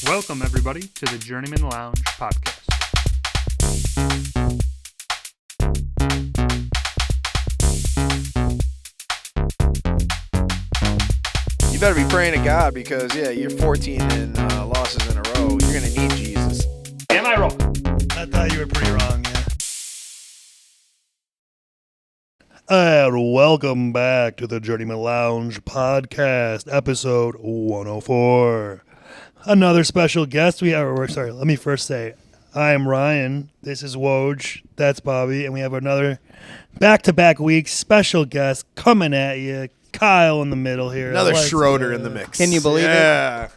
Welcome, everybody, to the Journeymen Lounge podcast. You better be praying to God because, you're 14 in losses in a row. You're going to need Jesus. Am I wrong? I thought you were pretty wrong, yeah. And welcome back to the Journeymen Lounge podcast, episode 104. Another special guest we have. Let me first say, I am Ryan. This is Woj. That's Bobby. And we have another back-to-back week special guest coming at you. Kyle in the middle here. Another Schroeder in the mix. Can you believe it?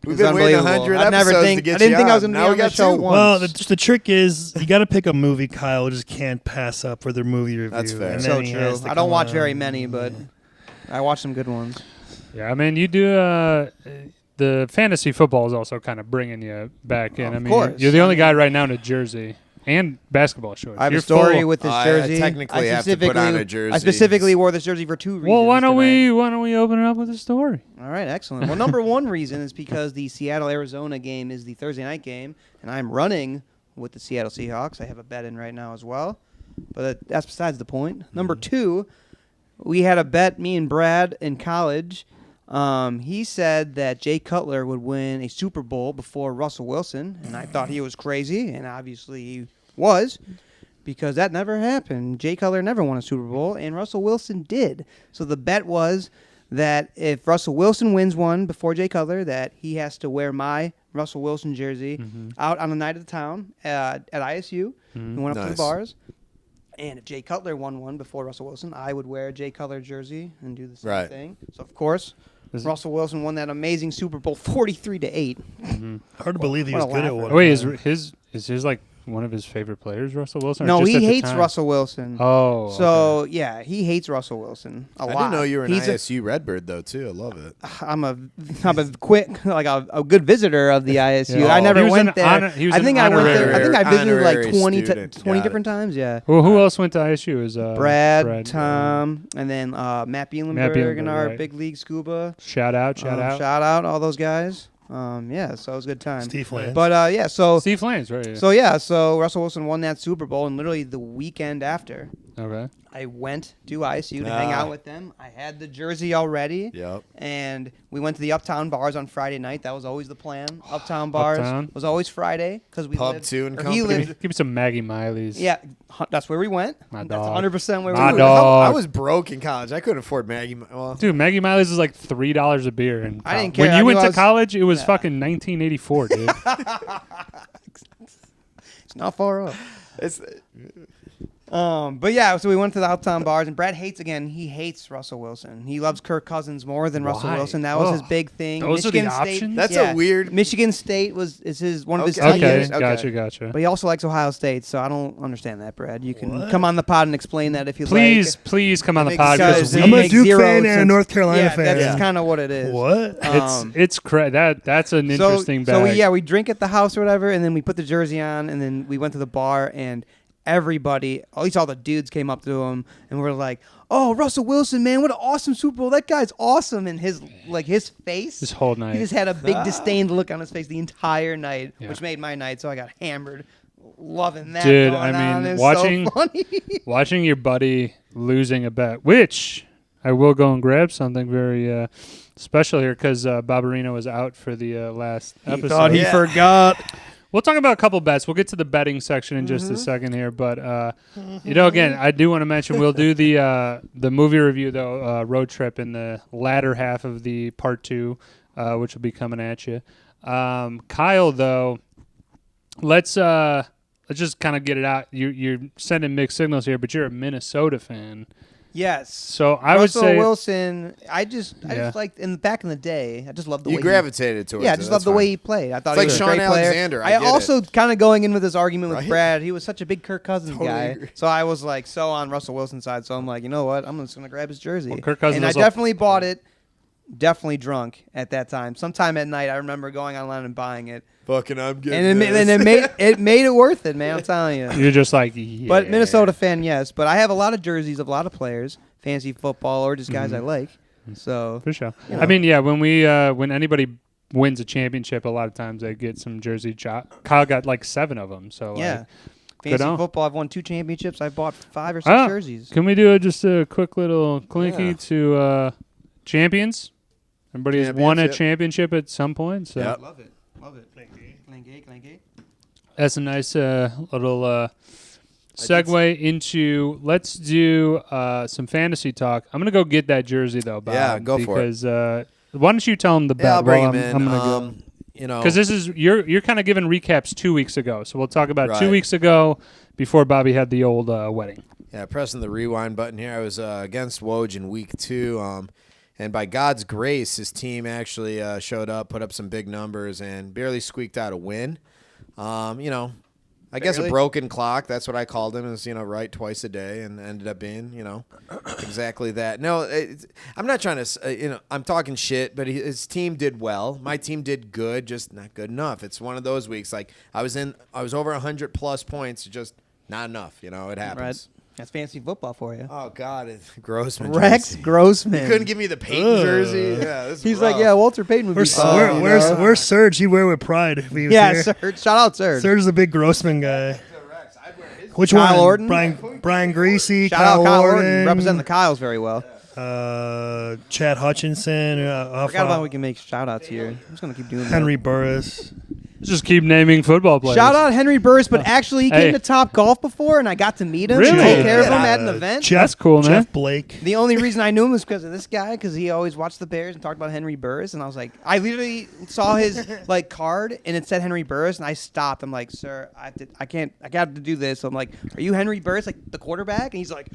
We've been waiting 100 episodes to get I didn't you think on. I was going to be on the show once. Well, the trick is you got to pick a movie Kyle just can't pass up for their movie review. That's fair. And So then he true. has to I don't come watch on. very many, but I watch some good ones. Yeah, I mean, you do. The fantasy football is also kind of bringing you back in. Of I mean, course. you're the only guy right now in a jersey and basketball shorts. I have You're a story full. with this I jersey. technically have to put on a jersey. I specifically wore this jersey for two reasons. Well, why don't tonight. we open it up with a story? All right, excellent. Well, number one reason is because the Seattle-Arizona game is the Thursday night game, and I'm running with the Seattle Seahawks. I have a bet in right now as well, but that's besides the point. Number two, we had a bet, me and Brad, in college. He said that Jay Cutler would win a Super Bowl before Russell Wilson, and I thought he was crazy, and obviously he was, because that never happened. Jay Cutler never won a Super Bowl, and Russell Wilson did. So the bet was that if Russell Wilson wins one before Jay Cutler, that he has to wear my Russell Wilson jersey out on the night of the town at ISU. We went up to the Nice. bars. And if Jay Cutler won one before Russell Wilson, I would wear a Jay Cutler jersey and do the same thing. So, of course, Russell Wilson won that amazing Super Bowl 43-8. Hard to believe he What was a good at laugher. one. Wait, is time. his like one of his favorite players, Russell Wilson? or No, just he at the hates time? Russell Wilson. Oh, So, yeah, he hates Russell Wilson a I lot. didn't know you were an He's ISU Redbird, though, too. I love it. I'm a quick, like a good visitor of the ISU. Yeah. I never He was went an there. he was I an think I went there. I think I visited like honorary 20 student. 20 Got different times. Yeah. Well, who else went to ISU? Is Brad, Tom, and then Matt Bielenberg Bielenberg, and our right. big league scuba. Shout out. Shout out all those guys. Yeah, so it was a good time. Steve Lance. But yeah, so Steve Flames, right? Yeah. so Russell Wilson won that Super Bowl, and literally the weekend after, Okay. I went to ISU to hang out with them. I had the jersey already. Yep. And we went to the Uptown Bars on Friday night. That was always the plan. Uptown Bars Uptown. was always Friday because we Pub lived, 2 and or company. he lived. Give me some Maggie Miley's. Yeah, that's where we went. My That's dog. 100% where My we went. dog. I was broke in college. I couldn't afford Maggie. Well, Dude, Maggie Miley's is like $3 a beer. And I didn't care. When I you knew went I to was- college, it was Yeah. fucking 1984, dude. It's not far off. it's But yeah, so we went to the Uptown Bars, and Brad he hates Russell Wilson. He loves Kirk Cousins more than Russell Why? Wilson. That was his Ugh. big thing. Those are the Michigan State, options? That's yeah. a weird. Michigan State is one of his Okay. teams. Okay, gotcha. But he also likes Ohio State, so I don't understand that, Brad. You can What? come on the pod and explain that if you Please, like. please come on the makes pod. sense. Because I'm a Makes Duke zero fan and a sense. North Carolina fan. That's kind of what it is. What? that's an interesting bag. So we drink at the house or whatever, and then we put the jersey on, and then we went to the bar, and everybody, at least all the dudes, came up to him and were like, "Oh, Russell Wilson, man, what an awesome Super Bowl! That guy's awesome!" And his face, This whole night. he just had a big disdained look on his face the entire night, Yeah. which made my night. So I got hammered, loving that. Dude, going I on. mean, It's watching- so funny. Watching your buddy losing a bet, which I will go and grab something very special here because Barbarino was out for the last episode. Thought he Yeah. forgot. We'll talk about a couple bets. We'll get to the betting section in just a second here, but again, I do want to mention we'll do the movie review though, road trip in the latter half of the part 2, which will be coming at you. Kyle, though, let's just kind of get it out. You're sending mixed signals here, but you're a Minnesota fan, Yes. so I Russell would say Wilson. I just Yeah. liked back in the day. I just loved the You way gravitated towards Yeah, I it. just That's loved the way fine. he played. I thought It's he like was a Sean great player. Alexander, I get it. also kind of going in with this argument with Right? Brad. He was such a big Kirk Cousins Totally guy, agree. so I was like so on Russell Wilson's side. So I'm like, you know what? I'm just gonna grab his jersey. Well, Kirk Cousins and I was a- definitely bought it. Definitely drunk at that time. Sometime at night, I remember going online and buying it, Fucking, I'm getting and it made it worth it, man. I'm telling you. you're just like, yeah. But Minnesota fan, yes. But I have a lot of jerseys of a lot of players, fantasy football or just guys I like. So For sure. You know. I mean, yeah, when anybody wins a championship, a lot of times they get some jersey. Kyle got like 7 of them. So Yeah. like, Fantasy on. football, I've won 2 championships. I've bought 5 or 6 Ah, jerseys. Can we do just a quick little clinky Yeah. to champions? Everybody has won a championship at some point. So Yep. Love it. Love it. Clanky. that's a nice little segue into. Let's do some fantasy talk. I'm gonna go get that jersey though, Bob. Yeah, go for it. Because why don't you tell them the bet? Yeah, I'll bring while him in. I'm gonna go. You know, Because this is you're kind of giving recaps 2 weeks ago, so we'll talk about 2 Right. weeks ago before Bobby had the old wedding. yeah, pressing the rewind button here. I was against Woj in week 2, and by God's grace, his team actually showed up, put up some big numbers, and barely squeaked out a win. You know, I guess a Barely? broken clock. That's what I called him. Is right twice a day, and ended up being exactly that. No, I'm not trying to. I'm talking shit, but his team did well. My team did good, just not good enough. It's one of those weeks. Like I was over 100+ points, just not enough. It happens. Right. That's fantasy football for you. Oh God, it's Grossman. Rex jersey. Grossman. You couldn't give me the Peyton jersey. Yeah, this is He's rough. like, yeah, Walter Payton would be fine. Where's Serge? He'd wear it with pride if he was Yeah, here. Serge. Shout out Serge. Serge is a big Grossman guy. Rex, I'd wear his Which Kyle one? Orton? Brian Greasy, Shout out Kyle Orton. Orton, Representing the Kyles very well. Chad Hutchinson, I forgot about we can make shout outs here. I'm just going to keep doing Henry Burris. Just keep naming football that. players. Shout out Henry Burris, but actually he Hey. came to Top Golf before, and I got to meet him Really? and take care of him Yeah. at an event. That's cool, man. Jeff Blake. The only reason I knew him was because of this guy, because he always watched the Bears and talked about Henry Burris, and I was like, I literally saw his card and it said Henry Burris, and I stopped. I'm like, sir, I got to do this. So I'm like, are you Henry Burris, like the quarterback? And he's like,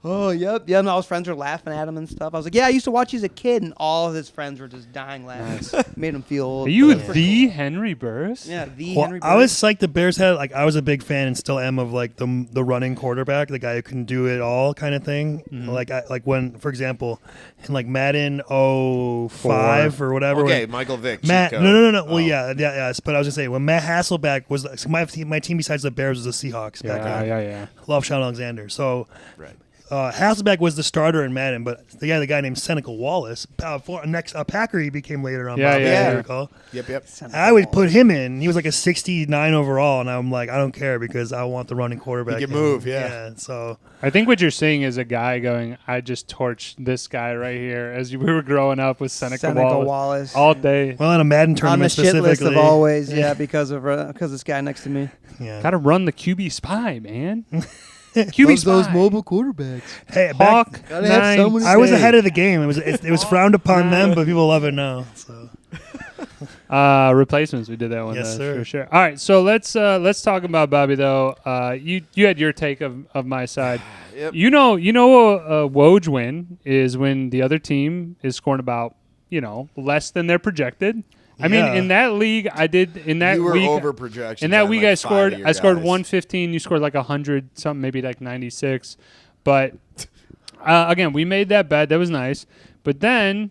oh, yep. And all his friends were laughing at him and stuff. I was like, yeah, I used to watch you as a kid, and all of his friends were just dying laughing. Made him feel old. Are you but- the Henry Burris? Yeah, the Well, Henry Burris. I was psyched the Bears had I was a big fan and still am of the running quarterback, the guy who can do it all kind of thing. Like when, for example, in Madden 05 or whatever. Okay, when Michael Vick. cheat Matt, code. no. Oh. Well, yes, but I was gonna say when Matt Hasselbeck was my team besides the Bears was the Seahawks back then. Yeah. Love Sean Alexander. So Right. Hasselbeck was the starter in Madden, but the guy named Seneca Wallace, a Packer he became later on. Yeah, Bob, yeah, as yeah. you recall. Yep. I would put him in. He was like a 69 overall, and I'm like, I don't care because I want the running quarterback. He can in. move, yeah. So I think what you're seeing is a guy going, I just torched this guy right here as we were growing up with Seneca Wallace all day. well, in a Madden on the tournament shit list specifically. of always, because of this guy next to me. Yeah. Got to run the QB spy, man. QB spy. quarterbacks. Hey, Hawk Gotta have 9. someone to I was say. ahead of the game. It was frowned upon then, but people love it now. So Replacements. We did that one. Yes, sir. For sure. All right, so let's talk about Bobby though. You had your take of my side. Yep. You know, a Woj win is when the other team is scoring about less than they're projected. I mean, Yeah. in that league, I did in that You were week. over projection. In that week, I scored 115. 115. You scored like 100 something, maybe like 96. But again, we made that bet. That was nice. But then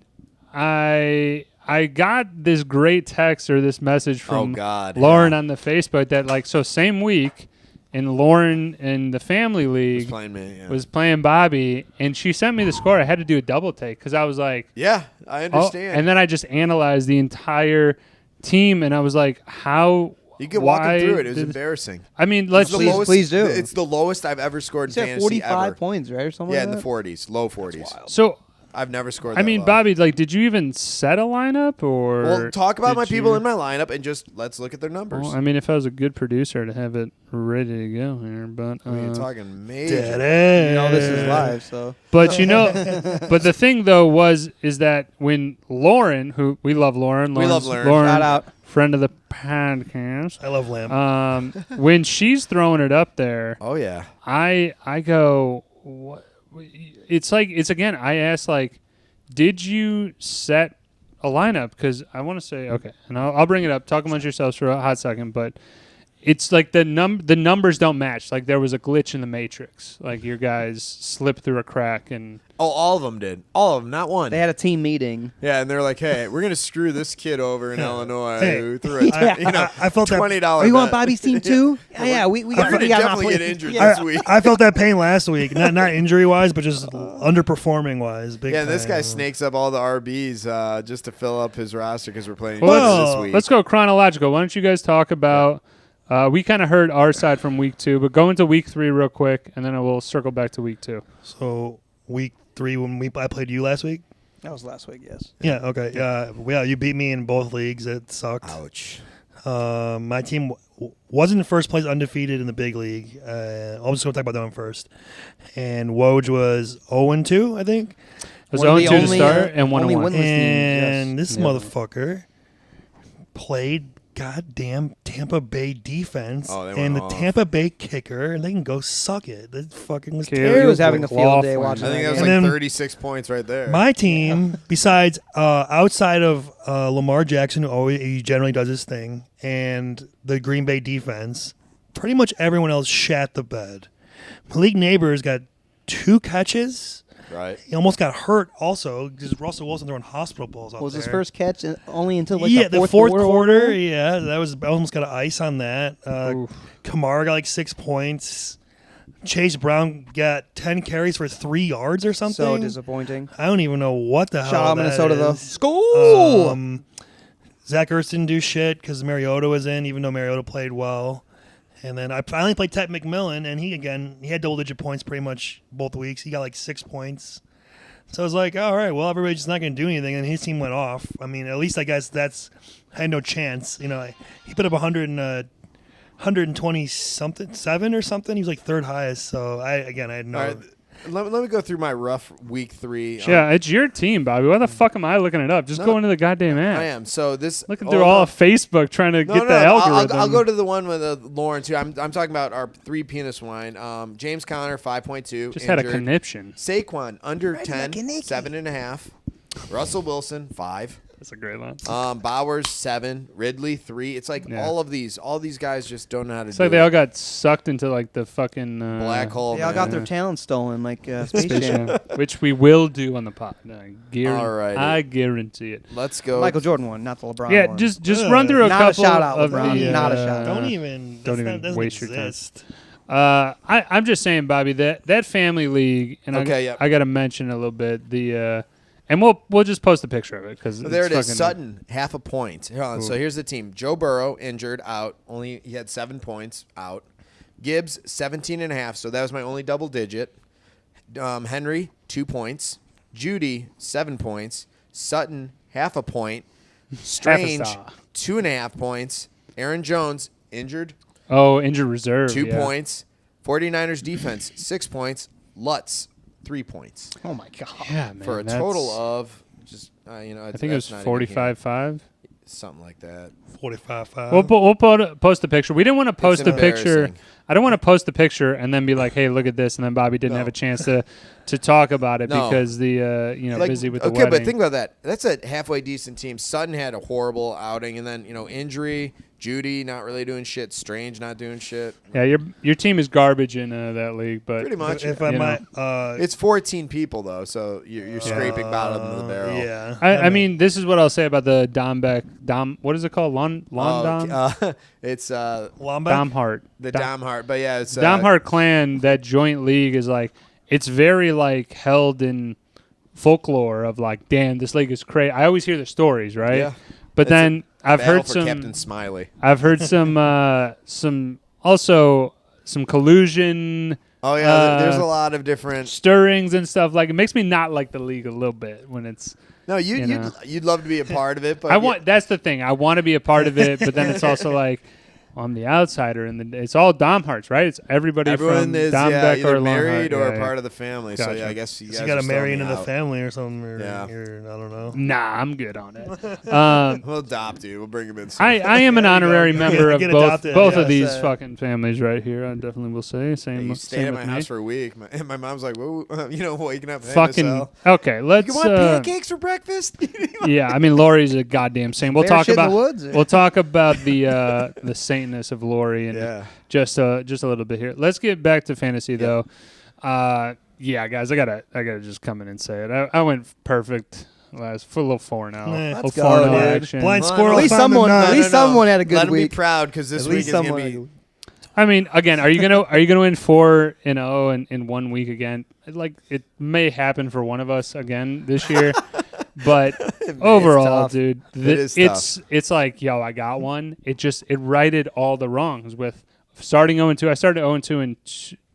I got this great text or this message from Lauren on the Facebook that so same week, and Lauren in the family league was playing Bobby, and she sent me the score. I had to do a double take because I was like, yeah, I understand. and then I just analyzed the entire team, and I was like, how? You can walk why him through it. It was did- embarrassing. I mean, It's let's the Please- lowest- please do. It's the lowest I've ever scored You in said fantasy 45 ever. points, right, or something Yeah, like in the that? 40s, low 40s. So I've never scored. I that mean, low. Bobby, did you even set a lineup or? Well, talk about did my people you- in my lineup and just let's look at their numbers. Well, I mean, if I was a good producer, to have it ready to go here, but I mean, you're talking major. This is live, so. but but the thing though is that when Lauren, who we love Lauren, We love Lauren's- Lauren. Shout out. friend of the podcast. I love Lamb. When she's throwing it up there, Oh yeah. I go, what? It's again. I asked did you set a lineup? Because I want to say okay, and I'll bring it up. Talk amongst yourselves for a hot second, but it's like the numbers don't match. Like there was a glitch in the matrix. Like your guys slipped through a crack and all of them did. All of them, not one. They had a team meeting. Yeah, and they're like, "Hey, we're gonna screw this kid over in Illinois Hey, who threw I felt that. $20." Are you on Bobby's team too? Yeah, we We're got gonna we got definitely our get injured Yeah. this week. I felt that pain last week, not injury wise, but just underperforming wise. Big Yeah, and this time. guy snakes up all the RBs just to fill up his roster because we're playing Well, this week. let's go chronological. Why don't you guys talk about? We kind of heard our side from week 2, but go into week 3 real quick, and then we'll circle back to week 2. So week 3 when I played you last week. That was last week, yes. Yeah. Okay. Yeah. You beat me in both leagues. It sucked. Ouch. My team wasn't in first place, undefeated in the big league. I'm just going to talk about that one first. And Woj was 0-2, I think. It was One of the 0-2 to only, start and only 1-1. winless teams, And yes. this Yeah. motherfucker played goddamn Tampa Bay defense Oh, they and went the off. Tampa Bay kicker, and they can go suck it. That fucking was Okay, terrible. He was having a field day Laughlin. watching I think that was And like then 36 points right there. My team, besides outside of Lamar Jackson, who he generally does his thing, and the Green Bay defense, pretty much everyone else shat the bed. Malik Neighbors got 2 catches. right. He almost got hurt also because Russell Wilson throwing hospital balls out was there. his first catch only until the fourth quarter. Yeah, that was I almost got an ice on that. Oof. Kamara got like 6 points. Chase Brown got 10 carries for 3 yards or something. So disappointing. I don't even know what the hell. Shout out that Minnesota though. is. School. Zach Ertz didn't do shit because Mariota was in, even though Mariota played well. And then I finally played Ted McMillan, and he had double-digit points pretty much both weeks. He got like 6 points. So I was like, all right, well, everybody's just not going to do anything, and his team went off. I mean, at least I guess I had no chance. You know, he put up 120-something, 7 or something. He was like third highest. So I had no. All right. Let me go through my rough week 3. Yeah, it's your team, Bobby. Why the fuck am I looking it up? Just No, go into the goddamn app. I am. So this Looking through all of Facebook trying to get the algorithm. I'll go to the one with Lauren too. I'm talking about our 3 penis wine. James Conner 5.2. Just had a injured. conniption. Saquon under Ready 10, like a Nicky. 7.5. Russell Wilson 5. That's a great line. Bowers 7. Ridley 3. It's like Yeah. all these guys just don't know how to It's do like they it. all got sucked into like the fucking Black hole. They all man. got their talent stolen, like Space Space Jam. Jam, which we will do on the pod. Alrighty. I guarantee it. Let's go. Michael Jordan one, not the LeBron Yeah, one. just run through a Not a couple shout out, of LeBron. the. Not a shout out. Don't even doesn't waste your time. exist. I'm just saying, Bobby, that family league, and Okay, yep. I got to mention a little bit and we'll just post a picture of it because There it is. Sutton, half a point. Hold on. So here's the team. Joe Burrow, injured, out. He had 7 points, out. Gibbs, 17.5. So that was my only double digit. Henry, 2 points. Judy, 7 points. Sutton, half a point. Strange, star. 2.5 points. Aaron Jones, injured, Oh, injured reserve. 2 yeah. points. 49ers defense, 6 points. Lutz, 3 points. Oh my god. Yeah, man. For a that's- total of just, I think it was that's not even here. 45-5. Something like that. 45-5. We'll post a picture. We didn't want to post a picture. embarrassing. I don't want to post the picture and then be like, "Hey, look at this," and then Bobby didn't No. have a chance to talk about it No. because busy with the okay, wedding. but think about that. That's a halfway decent team. Sutton had a horrible outing, and then injury. Judy not really doing shit. Strange not doing shit. Yeah, your team is garbage in that league, but Pretty much. if I you might, It's 14 people though, so you're scraping bottom of the barrel. Yeah. I mean, this is what I'll say about the Dom. What is it called? Lon Dom. It's Lombac? Dom Hart. the Dom Hart, but yeah, it's Dom Hart clan. That joint league is like it's very like held in folklore of like, damn, this league is crazy. I always hear the stories, right? Yeah. But It's then I've battle heard for some. Captain Smiley. I've heard some collusion, Oh yeah, there's a lot of different. stirrings and stuff. Like it makes me not like the league a little bit when it's. No, you know. you'd love to be a part of it, but That's the thing. I want to be a part of it, but then it's also like. I'm the outsider, and it's all Dom Hearts, right? It's everybody everyone from is Dom Beck either or married Longhart. or Yeah, a part of the family. So Gotcha. yeah, I guess you guys You got to are marry still into the out. family or something. Or Yeah. I don't know. Nah, I'm good on it. We'll adopt you. We'll bring him in. Soon. I am an honorary member of Get both adopted, of yes. these fucking families right here. I definitely will say. Same. You same stayed at with my me. house for a week. My mom's like, "Whoa, waking up, hey, Fucking Miss L, okay. Let's. you want pancakes for breakfast?" Yeah, I mean Lori's a goddamn saint. We'll Bear talk shit in the about. woods? We'll talk about the Saint faintness of Lori and Yeah. just a little bit here. Let's get back to fantasy though. Yeah, guys, I gotta just come in and say it. I went perfect last for a little 4-0. Nah. Let's Little 4-0 go, dude. action. Blind Come on, squirrel. At least found the someone- nut. at least someone had a good Let him week. be proud because this At week least is gonna someone. be. I mean, again, are you gonna win 4-0 in 1 week again? Like it may happen for one of us again this year, but overall, tough. dude, it's like I got one. It righted all the wrongs with starting 0-2. I started 0-2 in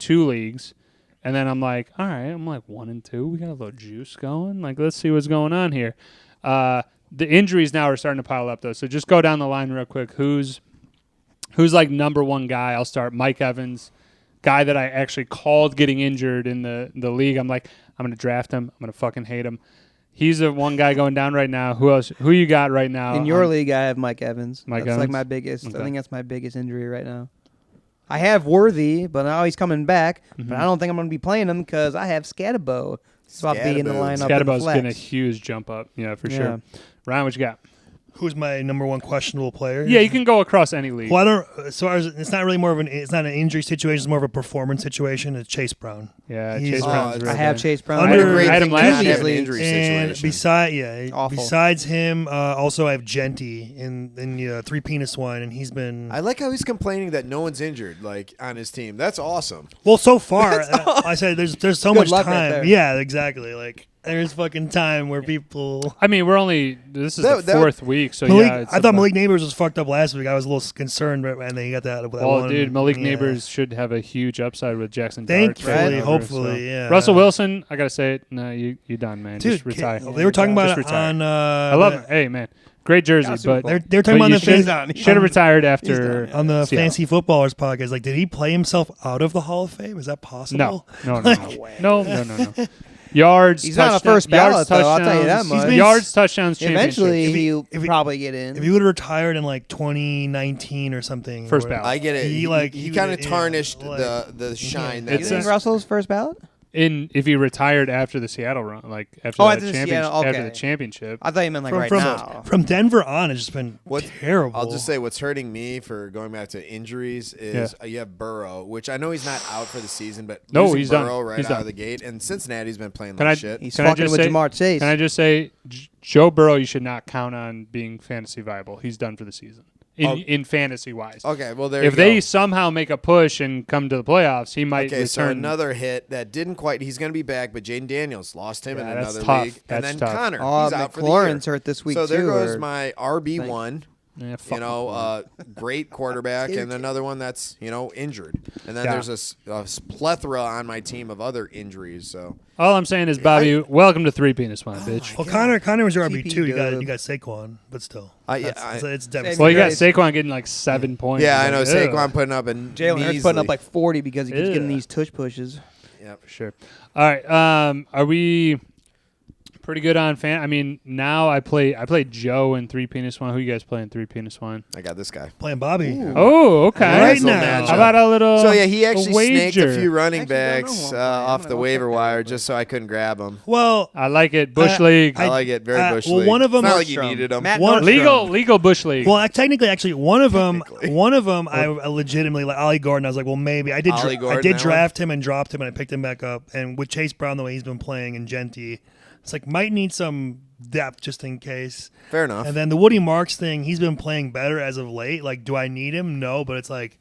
2 leagues, and then I'm like, all right, I'm like 1-2. We got a little juice going. Like let's see what's going on here. The injuries now are starting to pile up though, so just go down the line real quick. Who's like number one guy? I'll start Mike Evans, guy that I actually called getting injured in the league. I'm like, I'm going to draft him. I'm going to fucking hate him. He's the one guy going down right now. Who else? Who you got right now? In your league, I have Mike Evans. Mike That's like Evans? my biggest. Okay. I think that's my biggest injury right now. I have Worthy, but now he's coming back. But I don't think I'm going to be playing him because I have Scatabo. It's about to be in the Scatabo. lineup. in the Scatterbo's flex. getting a huge jump up. Yeah, for sure. Ryan, what you got? Who's my number one questionable player? Yeah, you can go across any league. Well, I don't. So it's not really it's not an injury situation. It's more of a performance situation. It's Chase Brown. Yeah, He's- Chase Brown's I real I have good. Chase Brown. Under- What a Under- great I had thing him to last have year. an injury And situation. besides him, also I have Genty in Three Penis Wine, and he's been I like how he's complaining that no one's injured, like on his team. That's awesome. well so far. I said there's so Good much luck right time. there. Yeah, exactly. Like there's fucking time where people. I mean, this is That- the 4th week, so Malik, yeah. It's I thought about- Malik Neighbors was fucked up last week. I was a little concerned, and then he got that. Oh, dude, Malik yeah. Neighbors should have a huge upside with Jackson. Thankfully, Dart taking over, hopefully, yeah. Russell Wilson, I gotta say it. No, you done, man. Dude, just retire. they were talking about Just it retire. on. I love it. Hey, man, great jersey, but They're talking about you the should have retired after on the Seattle. Fancy Footballers podcast. Like, did he play himself out of the Hall of Fame? Is that possible? No. Yards. He's not a touchdown- first ballot, yards, though, I'll tell you that touchdowns, much. He's been- yards, touchdowns, Eventually, championship. he'll if he- probably get in. If he would have retired in like 2019 or something, First or- ballot. I get it. He, He, like, he he kind of would- tarnished yeah, like- the shine you that It's think a- Russell's first ballot? If he retired after the Seattle run, like after Oh, that after the championship, Seattle, after the okay. championship. I thought you meant like right from, now. from Denver on, it's just been What- terrible. I'll just say what's hurting me for going back to injuries is you have Burrow, which I know he's not out for the season, but No, losing he's done. Burrow right He's out done. of the gate, and Cincinnati's been playing Can like I- shit. He's Can I fucking just with say- Jamar Chase. Can I just say, Joe Burrow, you should not count on being fantasy viable. He's done for the season in fantasy wise. Okay, well there If you they go. somehow make a push and come to the playoffs, he might Okay, so return. another hit that didn't quite. He's going to be back, but Jaden Daniels lost him Yeah, in that's another tough. league, and That's then tough. Connor, Oh, he's out for the year. McLaurin's hurt this week So there too, goes or- my RB1. Yeah, fuck You know, great quarterback, and another one that's injured, and then Yeah. there's a plethora on my team of injuries. injuries. So all I'm saying is, Bobby, welcome to Three Penis Wine, bitch. well, Connor was your RB TP too. You got dub. Saquon, but still, yeah, it's devastating. Well, you got Guys. Saquon getting like 7 points. yeah, I know Like, Saquon putting up and Jalen Hurts putting up like 40 because he keeps Ew. getting these tush pushes. for sure. All right, are we pretty good on fan? I mean, now I play Joe in Three Penis Wine. Who you guys play in Three Penis Wine? I got this guy. playing Bobby. Oh, okay. Right Nice little now. matchup. How about a little? So yeah, he actually snaked wager? a few running Actually, don't know backs who I'm playing. I'm off gonna the go waiver check that wire real quick. just so I couldn't grab him. Well, I like it. Bush League. I like it, very bush well, league. one of them- It's not like you Nordstrom. needed him. Matt One- Nordstrom. legal Bush League. well, technically, actually, one of them, Technically. I legitimately like Ollie Gordon. I was like, well, maybe I did. Ollie I Gordon, did that draft him and dropped him, and I picked him back up. And with Chase Brown, the way he's been playing, and Genty, it's like might need some depth just in case. Fair enough. And then the Woody Marks thing, he's been playing better as of late. Like, do I need him? No, but it's like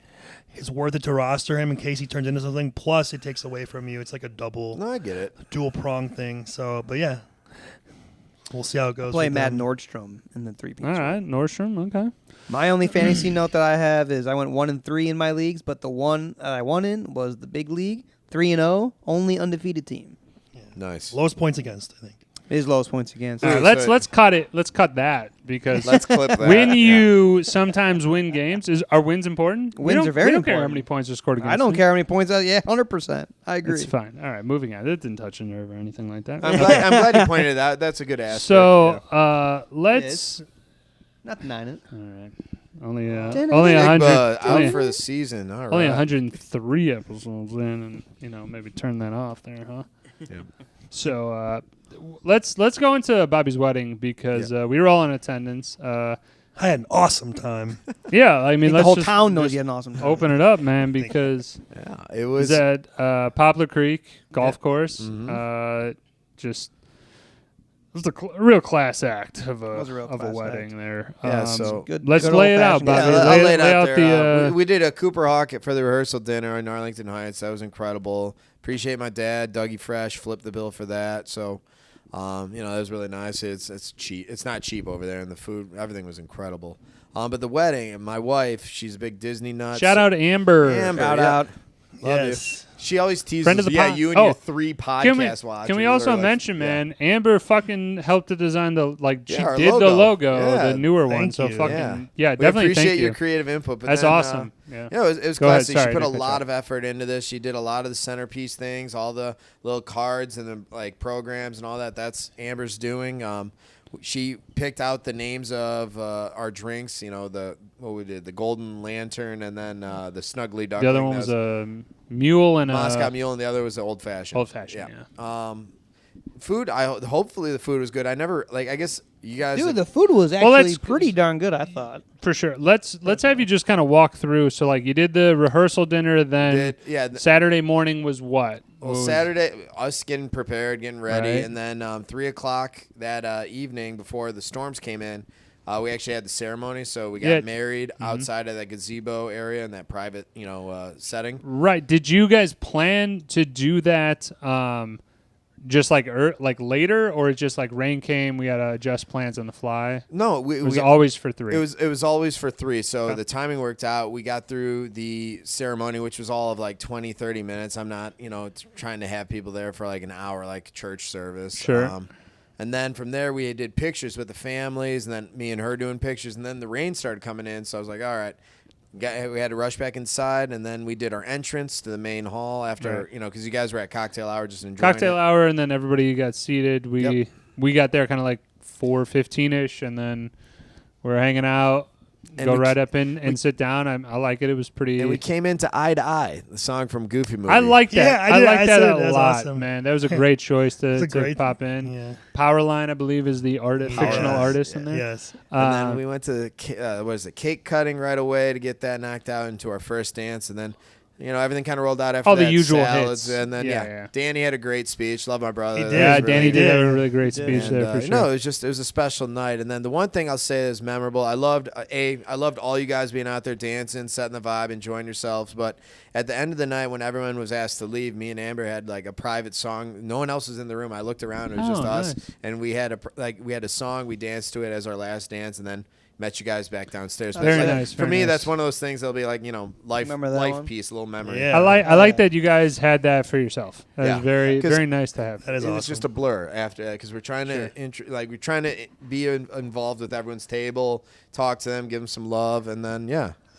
it's worth it to roster him in case he turns into something. Plus, it takes away from you. It's like a No, I get it. dual prong thing. So, but yeah, we'll see how it goes. Play with Matt them. Nordstrom in the 3 piece. All right, Nordstrom. Okay. My only fantasy note that I have is I went 1-3 in my leagues, but the one that I won in was the big league, 3-0, only undefeated team. Nice. Lowest points against, I think. His lowest points against. All right, So- let's cut it. Let's cut that because Let's clip that. when yeah. you sometimes win games, are wins important? Wins are very We don't care how important. many points are scored against. I don't us. care how many points. Yeah, 100%. I agree. It's fine. All right, moving on. That didn't touch a nerve or anything like that. I'm glad you pointed it out. That's a good aspect. So let's. Not denying it. All right. Only Didn't only it? Big 100. out Only, for the season. All right. only 103 episodes in, and maybe turn that off there, huh? Yeah. So let's go into Bobby's wedding because we were all in attendance. I had an awesome time. Yeah, I I mean, think the let's whole just, town knows just you had an awesome time. open it up, man, because Yeah, it it was. was at Poplar Creek Golf Course. Mhm. Just it was a real class act of It was a real a class wedding act. there. Yeah, so Good, let's good lay it out, old-fashioned Bobby. Yeah, Lay I'll lay it out out there. the, we did a Cooper Hawk for the rehearsal dinner in Arlington Heights. That was incredible. Appreciate my dad, Dougie Fresh, flipped the bill for that. So, that was really nice. It's cheap. It's not cheap over there, and the food, everything was incredible. But the wedding, my wife, she's a big Disney nut. Shout out Amber. Amber, Shout yeah. out. Love Yes. you. She always teases, Friend of the pod. you and your 3 podcast watchers. Can we also are like- mention, yeah. man, Amber fucking helped to design she Yeah, our did the logo. logo, Yeah, the newer one. thank So you. fucking We definitely appreciate thank you. your creative input. But That's then, awesome. Yeah. Yeah, it was Go ahead. classic. Sorry She put to a cut you lot off. of effort into this. She did a lot of the centerpiece things, all the little cards and the programs and all that. That's Amber's doing. She picked out the names of our drinks. What we did, the Golden Lantern, and then the Snuggly Duckling. The other one was a mule and Moscow a Mule, and the other was the Old Fashioned. Old Fashioned. Yeah. Food. Hopefully the food was good. I guess you guys. Dude, the food was actually let's- pretty darn good, I thought. For sure. Let's have you just kind of walk through. So you did the rehearsal dinner, then Saturday morning was what? Well, Saturday, us getting prepared, getting ready, Right. and then 3 o'clock that evening before the storms came in, we actually had the ceremony. So we got married outside of that gazebo area in that private, setting. Right. Did you guys plan to do that just later, or just rain came, we had to adjust plans on the fly? No, It was always for 3. It was always for 3. So Okay. the timing worked out. We got through the ceremony, which was all of 20, 30 minutes. I'm not, trying to have people there for an hour, like church service. Sure. And then from there, we did pictures with the families, and then me and her doing pictures. And then the rain started coming in. So I was like, all right. We had to rush back inside, and then we did our entrance to the main hall after, because you guys were at cocktail hour just enjoying Cocktail hour, and then everybody got seated. We got there kind of 4:15ish, and then we're hanging out. And Go we right up in and sit down. I like it. It was pretty. And we came into Eye to Eye, the song from Goofy Movie. I like that. Yeah, I did. like I that said a that's lot, awesome. man. That was a great choice It's a to great pop in. Yeah. Powerline, I believe, is the fictional Yes. artist in there. Yes. And then we went to cake cutting right away to get that knocked out into our first dance, and then everything kind of rolled out after All the that, usual salads, hits. and then Yeah. Danny had a great speech. Love my brother. He That did. was Yeah, really Danny good. did have a really great speech And, there for sure. No, it was a special night. And then the one thing I'll say is memorable. I loved all you guys being out there dancing, setting the vibe, enjoying yourselves. But at the end of the night, when everyone was asked to leave, me and Amber had a private song. No one else was in the room. I looked around; it was just us, nice. and we had a song. We danced to it as our last dance, and then met you guys back downstairs. But Very it's nice, For very me, nice. that's one of those things that'll be life Remember that one? piece, a little memory. Yeah. I like that you guys had that for yourself. That Yeah. was very 'Cause very nice to have. That is It awesome. was just a blur after that because we're trying to be involved with everyone's table, talk to them, give them some love, and then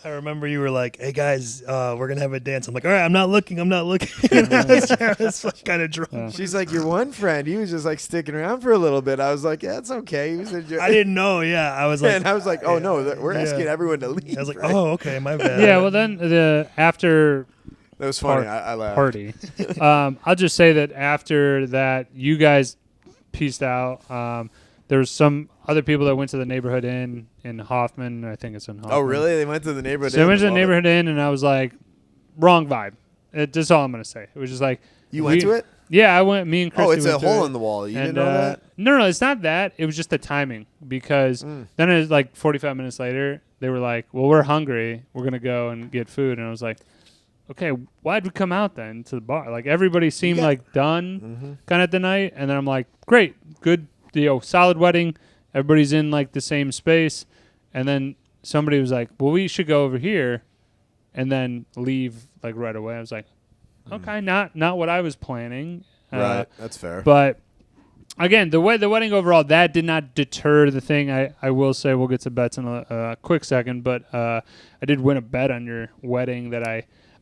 I remember you were like, "Hey guys, we're gonna have a dance." I'm like, "All right, I'm not looking." I was kind of drunk. Yeah. She's like, your one friend, he was just sticking around for a little bit. I was like, yeah, it's okay. He was enjoying. I didn't know. Yeah, I was like, And I was like, oh no, we're Yeah. asking everyone to leave. I was like, right? "Oh, okay, my bad." Yeah, well then the after That was funny. I laughed. party. I'll just say that after that, you guys pieced out. There was some other people that went to the neighborhood inn in Hoffman. I think it's in Hoffman. Oh really? They went to the neighborhood. So I inn? went to the Love it. neighborhood inn, and I was like, wrong vibe. That's all I'm gonna say. It was just like You went to it? Yeah, I went. Me and Chris. Oh, it's a went to hole it. in the wall. You And, didn't know that? No, it's not that. It was just the timing because then it was 45 minutes later, they were like, well, we're hungry. We're going to go and get food. And I was like, okay, why'd we come out then to the bar? Everybody seemed done kind of at the night. And then I'm like, great, good, solid wedding. Everybody's in the same space. And then somebody was like, well, we should go over here and then leave right away. I was like, okay, not what I was planning. Right. That's fair. But again, the wedding overall, that did not deter the thing. I will say, we'll get to bets in a quick second, but I did win a bet on your wedding that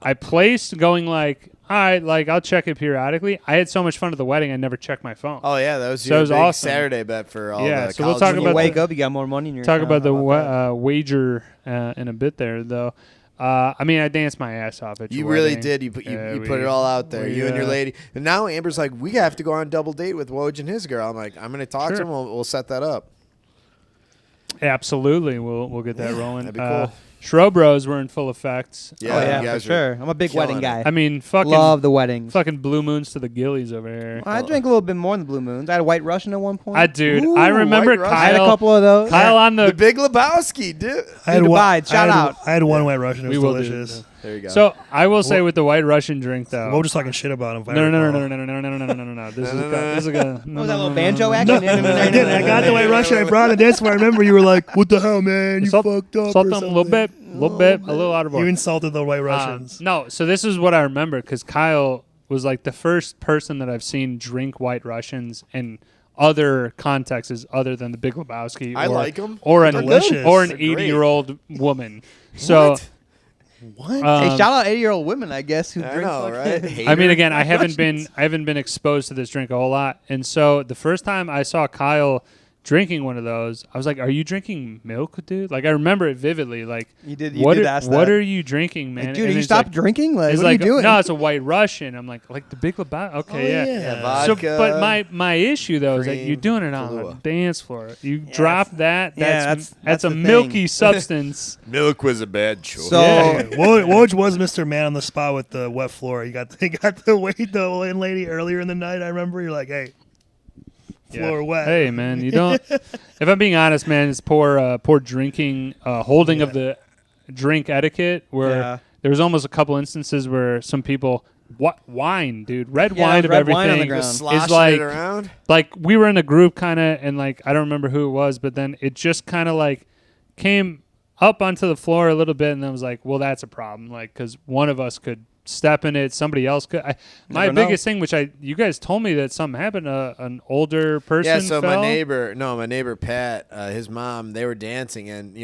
I placed going all right, I'll check it periodically. I had so much fun at the wedding, I never checked my phone. Oh yeah, that was So your it was big awesome. Saturday bet for all Yeah, the so we'll college talk When about you the- wake up, you got more money in your Talk account. about the How about that? wager in a bit there, though. I danced my ass off at your You really wedding. did. You put it all out there. we, You and your lady. And now Amber's like, we have to go on a double date with Woj and his girl. I'm like, I'm going to talk to Sure. him. We'll set that up. Absolutely, we'll get that rolling. That'd be cool. Shrobros were in full effect. Yeah, oh you yeah, for guys are sure. I'm a big killing wedding it. guy. I mean, fucking Love the weddings. fucking blue moons to the gillies over here. I drank a little bit more than the Blue Moons. I had a White Russian at one point. Ooh, I remember White Russian. I had a Kyle. couple of those. Kyle on The the. Big Lebowski, dude. I had Dude, one. abide, shout out. I had one White Russian. It We was will do delicious. There you go. So I will say with the White Russian drink though. We're just talking shit about him. if I No. No. This is a. What was that little banjo action? I did. I got the White Russian. I brought it. That's where I remember you were like, "What the hell, man? You fucked up." Salt or them a something. little bit, a little out of You order. insulted the White Russians. No, so this is what I remember because Kyle was like the first person that I've seen drink White Russians in other contexts other than the Big Lebowski. I like them. Or They're an delicious. or an They're great. 80-year-old woman. So. What? What? Hey, shout out 80-year-old women, I guess, who I drink know, fucking- right? I mean, again, I White haven't been exposed to this drink a whole lot, and so the first time I saw Kyle drinking one of those, I was like, "Are you drinking milk, dude?" Like I remember it vividly. Like You did what ask what that. are you drinking, man? Like, dude, And you he's stopped like, drinking? Like, he's what like, are you doing? "No, it's a White Russian." I'm like the Big Lebowski. Okay, Oh, yeah. yeah. So, Vodka, but my issue though is that cream, you're doing it on Kahlua. the dance floor. You drop that. yeah, That's that's a the thing. milky substance. milk was a bad choice. So- Yeah. Woj was Mr. Man on the spot with the wet floor. You got the landlady earlier in the night. I remember you're like, "Hey, floor wet." Hey, man, you don't. If I'm being honest, man, it's poor drinking, holding of the drink etiquette. Where Yeah. there was almost a couple instances where some people, wine, dude, red Yeah, wine of red wine on the everything, ground. Just is sloshing like it around. we were in a group kind of, and like I don't remember who it was, but then it just kind of like came up onto the floor a little bit, and then was like, well, that's a problem, like because one of us could step in it, somebody else could. My Never know. biggest thing, which you guys told me that something happened, an older person. Yeah, so fell. my neighbor Pat, his mom, they were dancing, and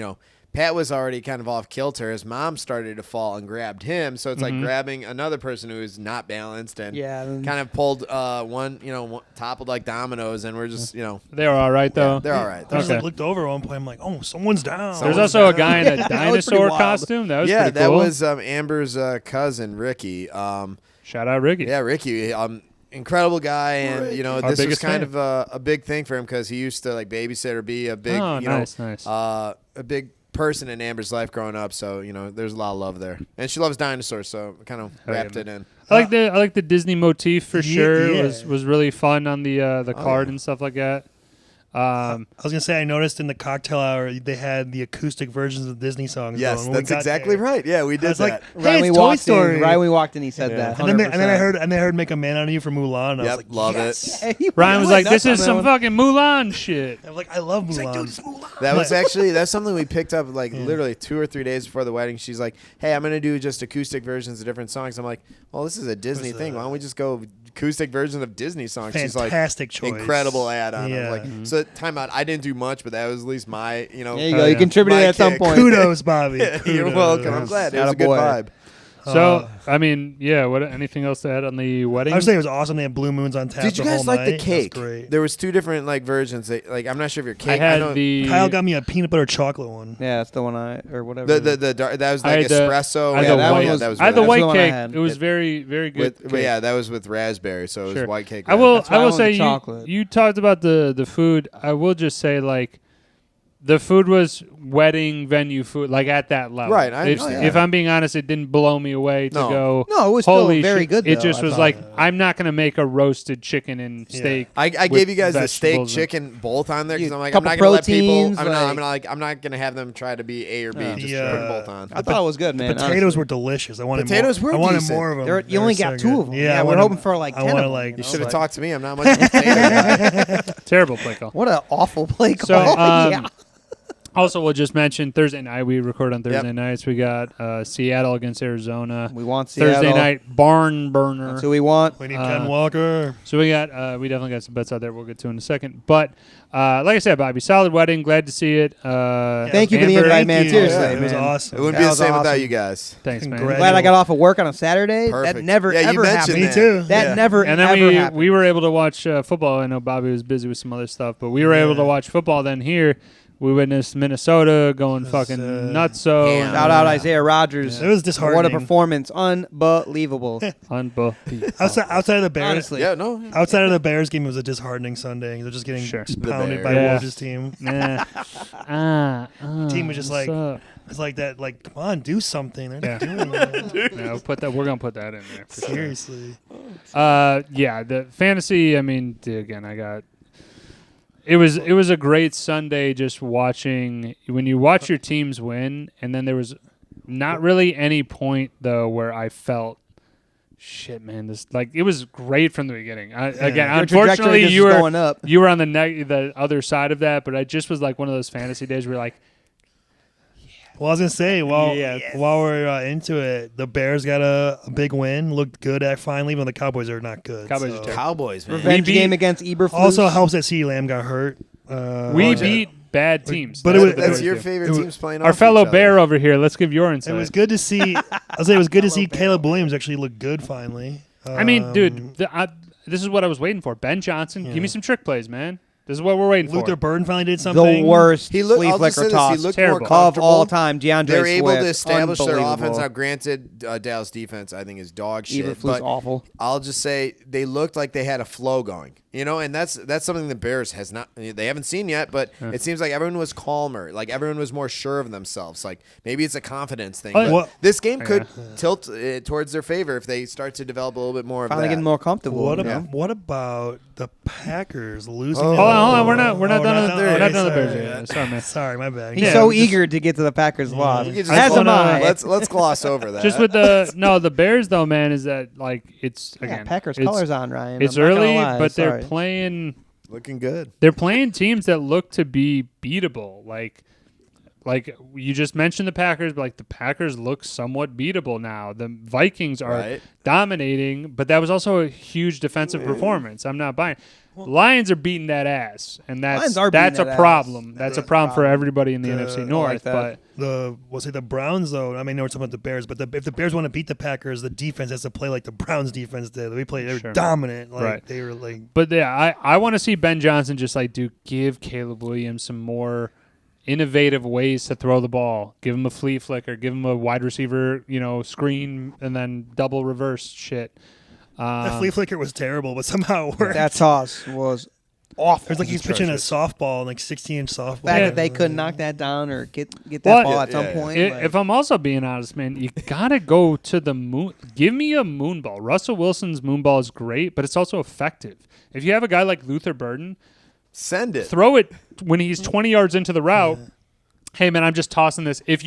Pat was already kind of off kilter. His mom started to fall and grabbed him, so it's like grabbing another person who is not balanced and Yeah, then- kind of pulled one, toppled like dominoes, and we're just They were all right though. they're all right. I just Okay. looked over at one point. I'm like, "Oh, someone's down." There's Someone's also a down. guy in a That was pretty dinosaur wild. costume. That was Yeah, pretty that cool. was Amber's cousin Ricky. Shout out Ricky. Yeah, Ricky. Incredible guy, and Our this was biggest kind fan. of a big thing for him because he used to like babysit or be a big, Oh, nice. a big person in Amber's life growing up. So there's a lot of love there, and she loves dinosaurs, so kind of Hell yeah, wrapped man. it in. I like the Disney motif for sure. yeah. Was really fun on the card yeah. and stuff like that. I was gonna say I noticed in the cocktail hour they had the acoustic versions of Disney songs. Yes, going when we that's got exactly there. right. Yeah, we I did was that. like, Right "Hey, when we it's Toy walked Story." in, right when we walked in, he said Yeah. that. And then I 100%. heard "Make a Man Out of You" for Mulan. And I was Yep, like, love yes. it. Hey, Ryan was went like, "This nuts on is that some one. fucking Mulan shit." I'm like, I love Mulan. That was that's something we picked up like literally 2 or 3 days before the wedding. She's like, "Hey, I'm gonna do just acoustic versions of different songs." I'm like, "Well, this is a Disney What's thing. that? Why don't we just go acoustic versions of Disney songs?" She's like, Fantastic choice. incredible add-on. Yeah. I'm like, so time out. I didn't do much, but that was at least my, There you Oh, go. yeah. You contributed My at some kick. point. Kudos, Bobby. You're Kudos. welcome. I'm glad. It was a good Attaboy. vibe. So I mean, yeah. What? Anything else to add on the wedding? I would say it was awesome. They had Blue Moons on tap. Did you the guys whole like night. the That's cake? great. There was 2 different like versions. Like I'm not sure if your I cake. had know- the Kyle got me a peanut butter chocolate one. Yeah, that's the one or whatever. the dark, that was I like had the- espresso. I had Yeah, the that white- one that was I had the really That's white the one I cake. had. It was Yeah. very very good. But cake. yeah, that was with raspberry, so it was Sure. white cake. I will. That's why I I will wanted say chocolate. you talked about the food. I will just say like the food was wedding venue food, like at that level. Right, I If, understand. if I'm being honest, it didn't blow me away to No. go. No, it was still Holy very shit. good, It though, just I was thought. like I'm not gonna make a roasted chicken and Yeah. steak. I with gave you guys a steak vegetables and- chicken both on there because You- I'm like I'm couple not gonna let people. proteins, I'm not gonna have them try to be A or B. No. Just Yeah. put them both on. I thought it was good, man. Potatoes honestly. were delicious. I wanted Potatoes more. were I wanted decent. more of them. You only got 2 of them. Yeah, we're hoping for like 10 I of wanted them. like. you You know? should have like- talked to me. I'm not much of a potato guy. Terrible play call. What an awful play So, call. Yeah. Also, we'll just mention Thursday night. We record on Thursday Yep. nights. We got Seattle against Arizona. We want Seattle. Thursday night barn burner. That's who we want. We need Uh, Ken Walker. So we definitely got some bets out there. We'll get to in a second. But like I said, Bobby, solid wedding. Glad to see it. Thank you for the Amber, invite, Thank man. you. Seriously, Yeah, it was man. awesome. It wouldn't That be the was same without awesome. you guys. Thanks, man. Congrats. Glad I got off of work on a Saturday. Perfect. That never Yeah, you ever mentioned happened. Me too. That Yeah. never And then ever happened. we were able to watch football. I know Bobby was busy with some other stuff, but we were able to watch football then here We witnessed Minnesota going fucking nutso. Ham. Shout out Isaiah Rogers. It was disheartening. What a performance. Unbelievable. Unbelievable. Outside of the Bears, Honestly. Yeah, no. outside of the Bears game, it was a disheartening Sunday. They're just getting Sure. just The pounded Bears. by Yeah. Woj's team. Nah. Team was just what's like- up? It's like that. Like, come on, do something. They're not Yeah. doing that. No, we're gonna put that in there. For sure. Seriously. Yeah, the fantasy. I mean, again, I got. It was a great Sunday just watching when you watch your teams win, and then there was not really any point though where I felt, shit, man, this like it was great from the beginning. Again, Your trajectory unfortunately, just you is were going up. you were on the other side of that, but I just was like one of those fantasy days where like, Well, I was gonna say while Yes. we're into it, the Bears got a big win. Looked good at finally, even though the Cowboys are not good. Cowboys are so. terrible. Cowboys, man. Revenge beat- game against Eberflus. Also helps that CeeDee Lamb got hurt. we beat bad teams. but That's it what the was- That's Bears your do. favorite It was- teams playing Our off fellow each other. Bear over here. Let's give your insight. It was good to see. I'll say it was good to see Caleb Williams actually look good finally. I mean, dude, this is what I was waiting for. Ben Johnson, give me some trick plays, man. This is what we're waiting Luther for. Burden finally did something. the worst He looked. flea I'll just say flicker this. He toss looked Terrible. more of comfortable. all time. DeAndre They're able to Swift, establish their unbelievable. offense. Now, granted, Dallas defense I think is dog shit, Eberflus but awful. I'll just say they looked like they had a flow going. You know, and that's something the Bears has not. They haven't seen yet, but it seems like everyone was calmer. Like everyone was more sure of themselves. Like maybe it's a confidence thing. Oh, But what- this game could tilt towards their favor if they start to develop a little bit more of Finally that. getting more comfortable. What about the Packers losing? Oh. to Hold on, hold on. the- We're not Oh, done with okay, we're not done with the sorry. Bears yet. Sorry, man. Sorry, my bad. He's Yeah, so just- eager to get to the Packers loss. You just As am wanna- I. Let's gloss over that. Just with the Bears though, man, is that like it's Yeah, again Packers it's, colors on, Ryan. It's I'm not gonna early, lie, but they're sorry. playing looking good. teams that look to be beatable. Like you just mentioned the Packers, but like the Packers look somewhat beatable now. The Vikings are Right. dominating, but that was also a huge defensive performance. I'm not buying. Lions are beating that ass, and Lions are beating that's a that problem. ass. That's a That's a problem for problem. everybody in the The- NFC I North. like that. But The Browns though. I mean, we're talking about the Bears, but if the Bears want to beat the Packers, the defense has to play like the Browns defense did. They were Sure. dominant. Like Right. they were like. But yeah, I want to see Ben Johnson just like give Caleb Williams some more innovative ways to throw the ball. Give him a flea flicker, give him a wide receiver, screen and then double reverse shit. The flea flicker was terrible, but somehow it worked. That toss was awful. It was like he's pitching a softball, like 16-inch softball. The fact Yeah. that they couldn't knock that down or get that Well, ball at some yeah. point. If I'm also being honest, man, you gotta go to the moon. Give me a moon ball. Russell Wilson's moon ball is great, but it's also effective. If you have a guy like Luther Burden, Send it. throw it when he's 20 yards into the route. Hey man, I'm just tossing this. If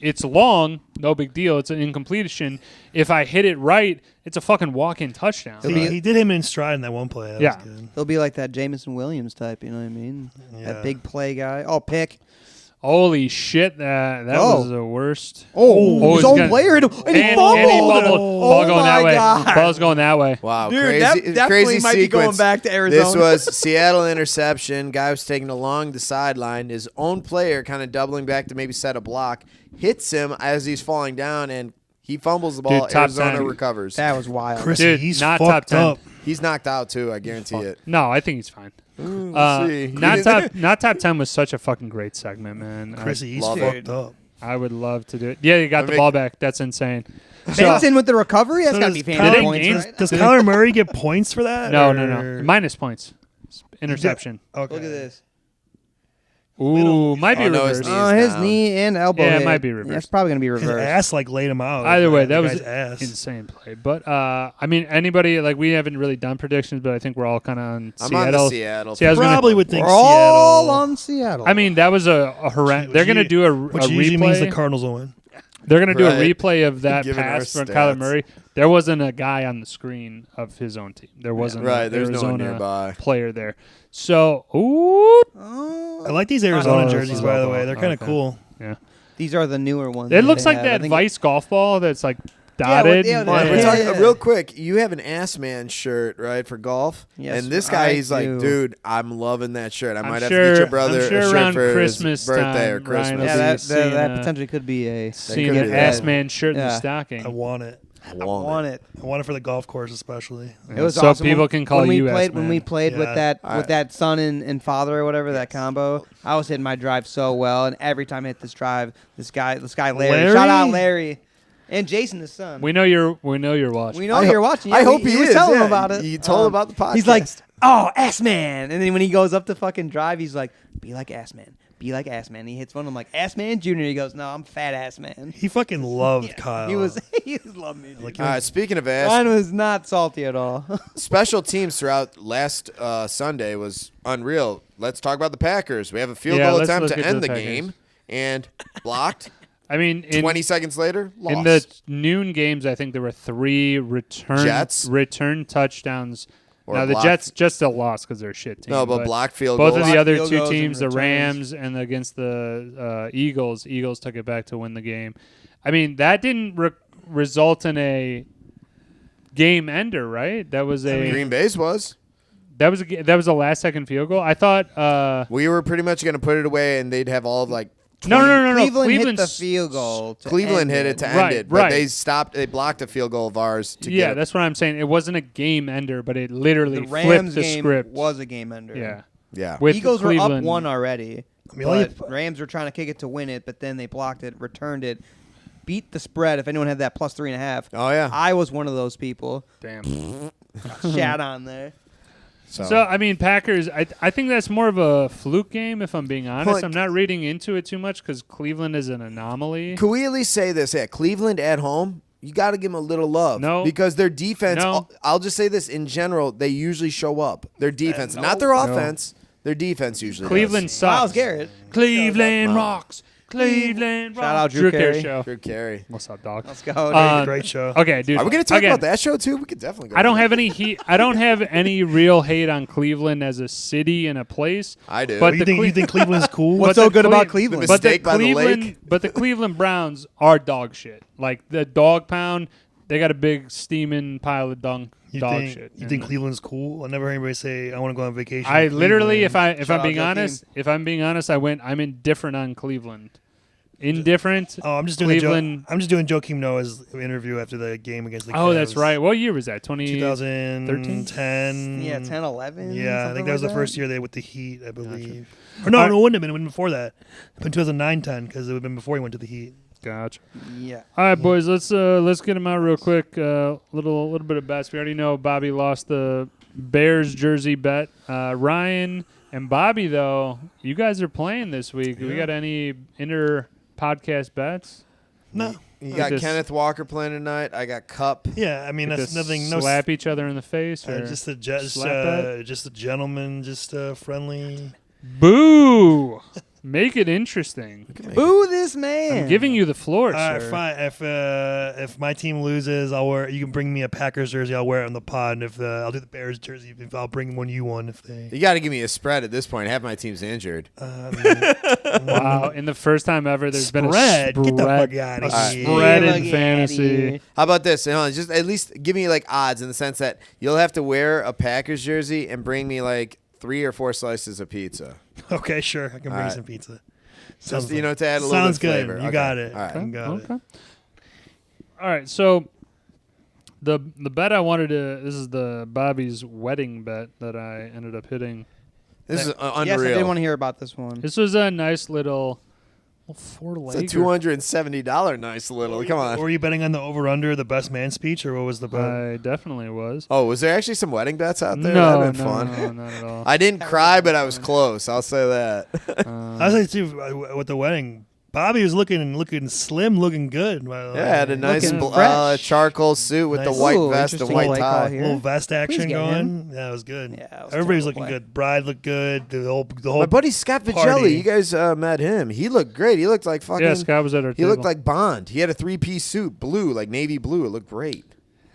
it's long, no big deal. It's an incompletion. If I hit it right, it's a fucking walk-in touchdown. He did him in stride in that one play. That Yeah. was good. He'll be like that Jameson Williams type, you know what I mean? Yeah. That big play guy. Oh, pick. Holy shit, that Oh. was the worst. Oh, he's his own gonna- player. And he And fumbled. he fumbled. Ball going that my way. God. Ball's going that way. Wow, Dude, crazy, that definitely crazy might be going sequence. back to Arizona. This was Seattle interception. Guy was taking along the sideline. His own player kind of doubling back to maybe set a block. Hits him as he's falling down, and he fumbles the ball. Dude, top Arizona 10. recovers. That was wild. Chrissy, Dude, he's not fucked top 10. up. He's knocked out, too. I guarantee it. No, I think he's fine. We'll see. Not top 10 was such a fucking great segment, man. Chrissy, he's love fucked up. I would love to do it. Yeah, you got the make- ball back. That's insane. Benson with the recovery? That's So got to be does fantasy Kyler- points, Gaines- right? Does Kyler Murray get points for that? No, or- minus points. Interception. Okay. Look at this. Ooh, might be Oh, no, his reversed. knee- Oh, his down. knee and elbow. Yeah, it hit. might be Yeah, reversed. it's probably going to be His reversed. ass like laid him out. Either way, The that was guy's ass. insane play. But I mean, anybody like we haven't really done predictions, but I think we're all kind of on I'm Seattle. on the Seattle. See, I was gonna- Probably would think We're all Seattle. on Seattle. I mean, that was a horrendous. Which They're going to you- do a Which usually means the replay. Cardinals will win. They're going to do a Right. replay of that Given our pass from Kyler stats. Murray. There wasn't a guy on the screen of his own team. There wasn't Right, an there's no one Arizona nearby. player there. So, ooh, I like these Arizona Oh, jerseys, by the way. They're kind of okay. cool. yeah. these are the newer ones. It looks they like have. I that think- Vice golf ball that's like Yeah, dotted. yeah, We're yeah. talking real quick. You have an Ass Man shirt, right, for golf? Yes, and this guy, I he's like, do. dude, I'm loving that shirt. I I'm might have sure- to get your brother I'm sure a shirt around for Christmas his birthday or time, Ryan, Christmas. will Yeah, be that seeing that a- potentially could be a. Seeing could an be ass that. man shirt in the Yeah. stocking. I want it. I I want it. I want it for the golf course, especially. It was so awesome. people can call when we you played, S-Man. when we played with Yeah. that son and father or whatever, that combo. I was hitting my drive so well, and every time I hit this drive, this guy Larry, Larry? shout out Larry, and Jason, his son. We know you're watching. We know you're watching. Yeah, I hope he he was is. telling him Yeah, about it. He told him about the podcast. He's like, "Oh, ass man," and then when he goes up to fucking drive, he's like, "Be like ass man, be like ass man." He hits one. I'm like, "Ass man Junior." He goes, "No, I'm fat ass man." He fucking loved Yeah, Kyle. He loved me. Dude. Like, Speaking of Mine ass, was not salty at all. special teams throughout last Sunday was unreal. Let's talk about the Packers. We have a field Yeah, goal let's attempt get to to end the the Packers. game and blocked. I mean, 20 seconds later, lost. in the noon games, I think there were 3 return touchdowns. Or Now the blocked- Jets just still lost because they're a shit team. No, but blocked field both goals. of the Blocked other field 2 goals and teams, the returns. Rams and against the Eagles took it back to win the game. I mean, that didn't result in a game ender, right? That was a Green Bay's was. that was a last second field goal. I thought We were pretty much going to put it away, and they'd have all of like. no. Cleveland hit the Cleveland's- field goal. To Cleveland end hit it to Right, end it, but right. they stopped. They blocked a field goal of ours to Yeah, get it. that's what I'm saying. It wasn't a game ender, but it literally The flipped Rams the game script. was a game ender. Yeah. Yeah. With Eagles were up Cleveland- 1 already. I mean, only- But Rams were trying to kick it to win it, but then they blocked it, returned it, beat the spread. If anyone had that plus 3.5, Oh yeah. I was one of those people. Damn. Shat on there. So I mean, Packers. I think that's more of a fluke game. If I'm being honest, Like- I'm not reading into it too much because Cleveland is an anomaly. Can we at least say this? Yeah, Cleveland at home, you got to give them a little love. No. Because their defense, No. I'll just say this, in general, they usually show up. Their defense, not their offense, their defense usually Cleveland does. sucks. Miles Garrett. Cleveland rocks. Cleveland rocks. Shout out Drew Carey. Show. Drew Carey. What's up, dog? Let's go. great show. Okay, dude. Are we going to talk again, about that show too? We could definitely go. I don't there. have any heat. I don't have any real hate on Cleveland as a city and a place. I do. But you the think Cle- you think Cleveland's cool? What's But so the good about Cle- Cleveland? The But the mistake by the Cleveland, lake? but the Cleveland Browns are dog shit. Like the dog pound, they got a big steaming pile of dog think, shit. You think And Cleveland's cool? I never heard anybody say I want to go on vacation. I to literally, if Cleveland." I'm Shout out being Joakim. honest, I'm indifferent on Cleveland. Indifferent. Oh, I'm just doing Cleveland. I'm just doing Joakim Noah's interview after the game against the. Oh, that's Cavs. right. What year was that? 2010. Yeah, 10, 11. Yeah, I something think that was like the first year they with the Heat, I believe. Or no, it wouldn't have been. It would have been before that. In 2009-10, because it would have been before he went to the Heat. Gotcha. Yeah. All right, boys. Let's get them out real quick. Little bit of bets. We already know Bobby lost the Bears jersey bet. Ryan and Bobby, though, you guys are playing this week. We got any podcast bets? No. You got Just- Kenneth Walker playing tonight. I got Cup. Yeah, I mean that's Just nothing. No, slap each other in the face. Or just a slap just a gentleman, just friendly. Boo! Make it interesting. Boo this man. I'm giving you the floor, All right, sir. fine. If my team loses, I'll wear. You can bring me a Packers jersey. I'll wear it on the pod. And if I'll do the Bears jersey. If I'll bring one, you one. If they. You got to give me a spread at this point. Half my team's injured. Wow! In the first time ever, there's been a Spread? spread. Get the fuck outta a here. spread Get in the fuck fantasy. outta How about this? Just at least give me like odds in the sense that you'll have to wear a Packers jersey and bring me like 3 or 4 slices of pizza. Okay, sure. I can bring All you right. some pizza. Just Sounds to add a little sounds bit of good. flavor. You Okay. got it. All right. You got it. Okay. All right. So the bet I wanted to. This is the Bobby's wedding bet that I ended up hitting. This is unreal. Yes, I did want to hear about this one. This was a nice little 4 It's a leg. $270 nice little. Come on. Were you betting on the over/under, the best man speech, or what was the bet? I definitely was. Oh, was there actually some wedding bets out there? No, That'd been no, fun. no, not at all. I didn't cry, but I was close. I'll say that. I was like, too, with the wedding, Bobby was looking slim, looking good. By the way. Yeah, had a nice Looking fresh. charcoal suit with Nice. the white Ooh, vest and interesting white white call tie. here. little vest action get going. Yeah, it was good. Yeah, it was Everybody's terrible looking play. good. Bride looked good. The whole. My buddy Scott party. Vigelli, you guys met him. He looked great. He looked like fucking. Yeah, Scott was at our he table. looked like Bond. He had a 3-piece suit, blue, like navy blue. It looked great.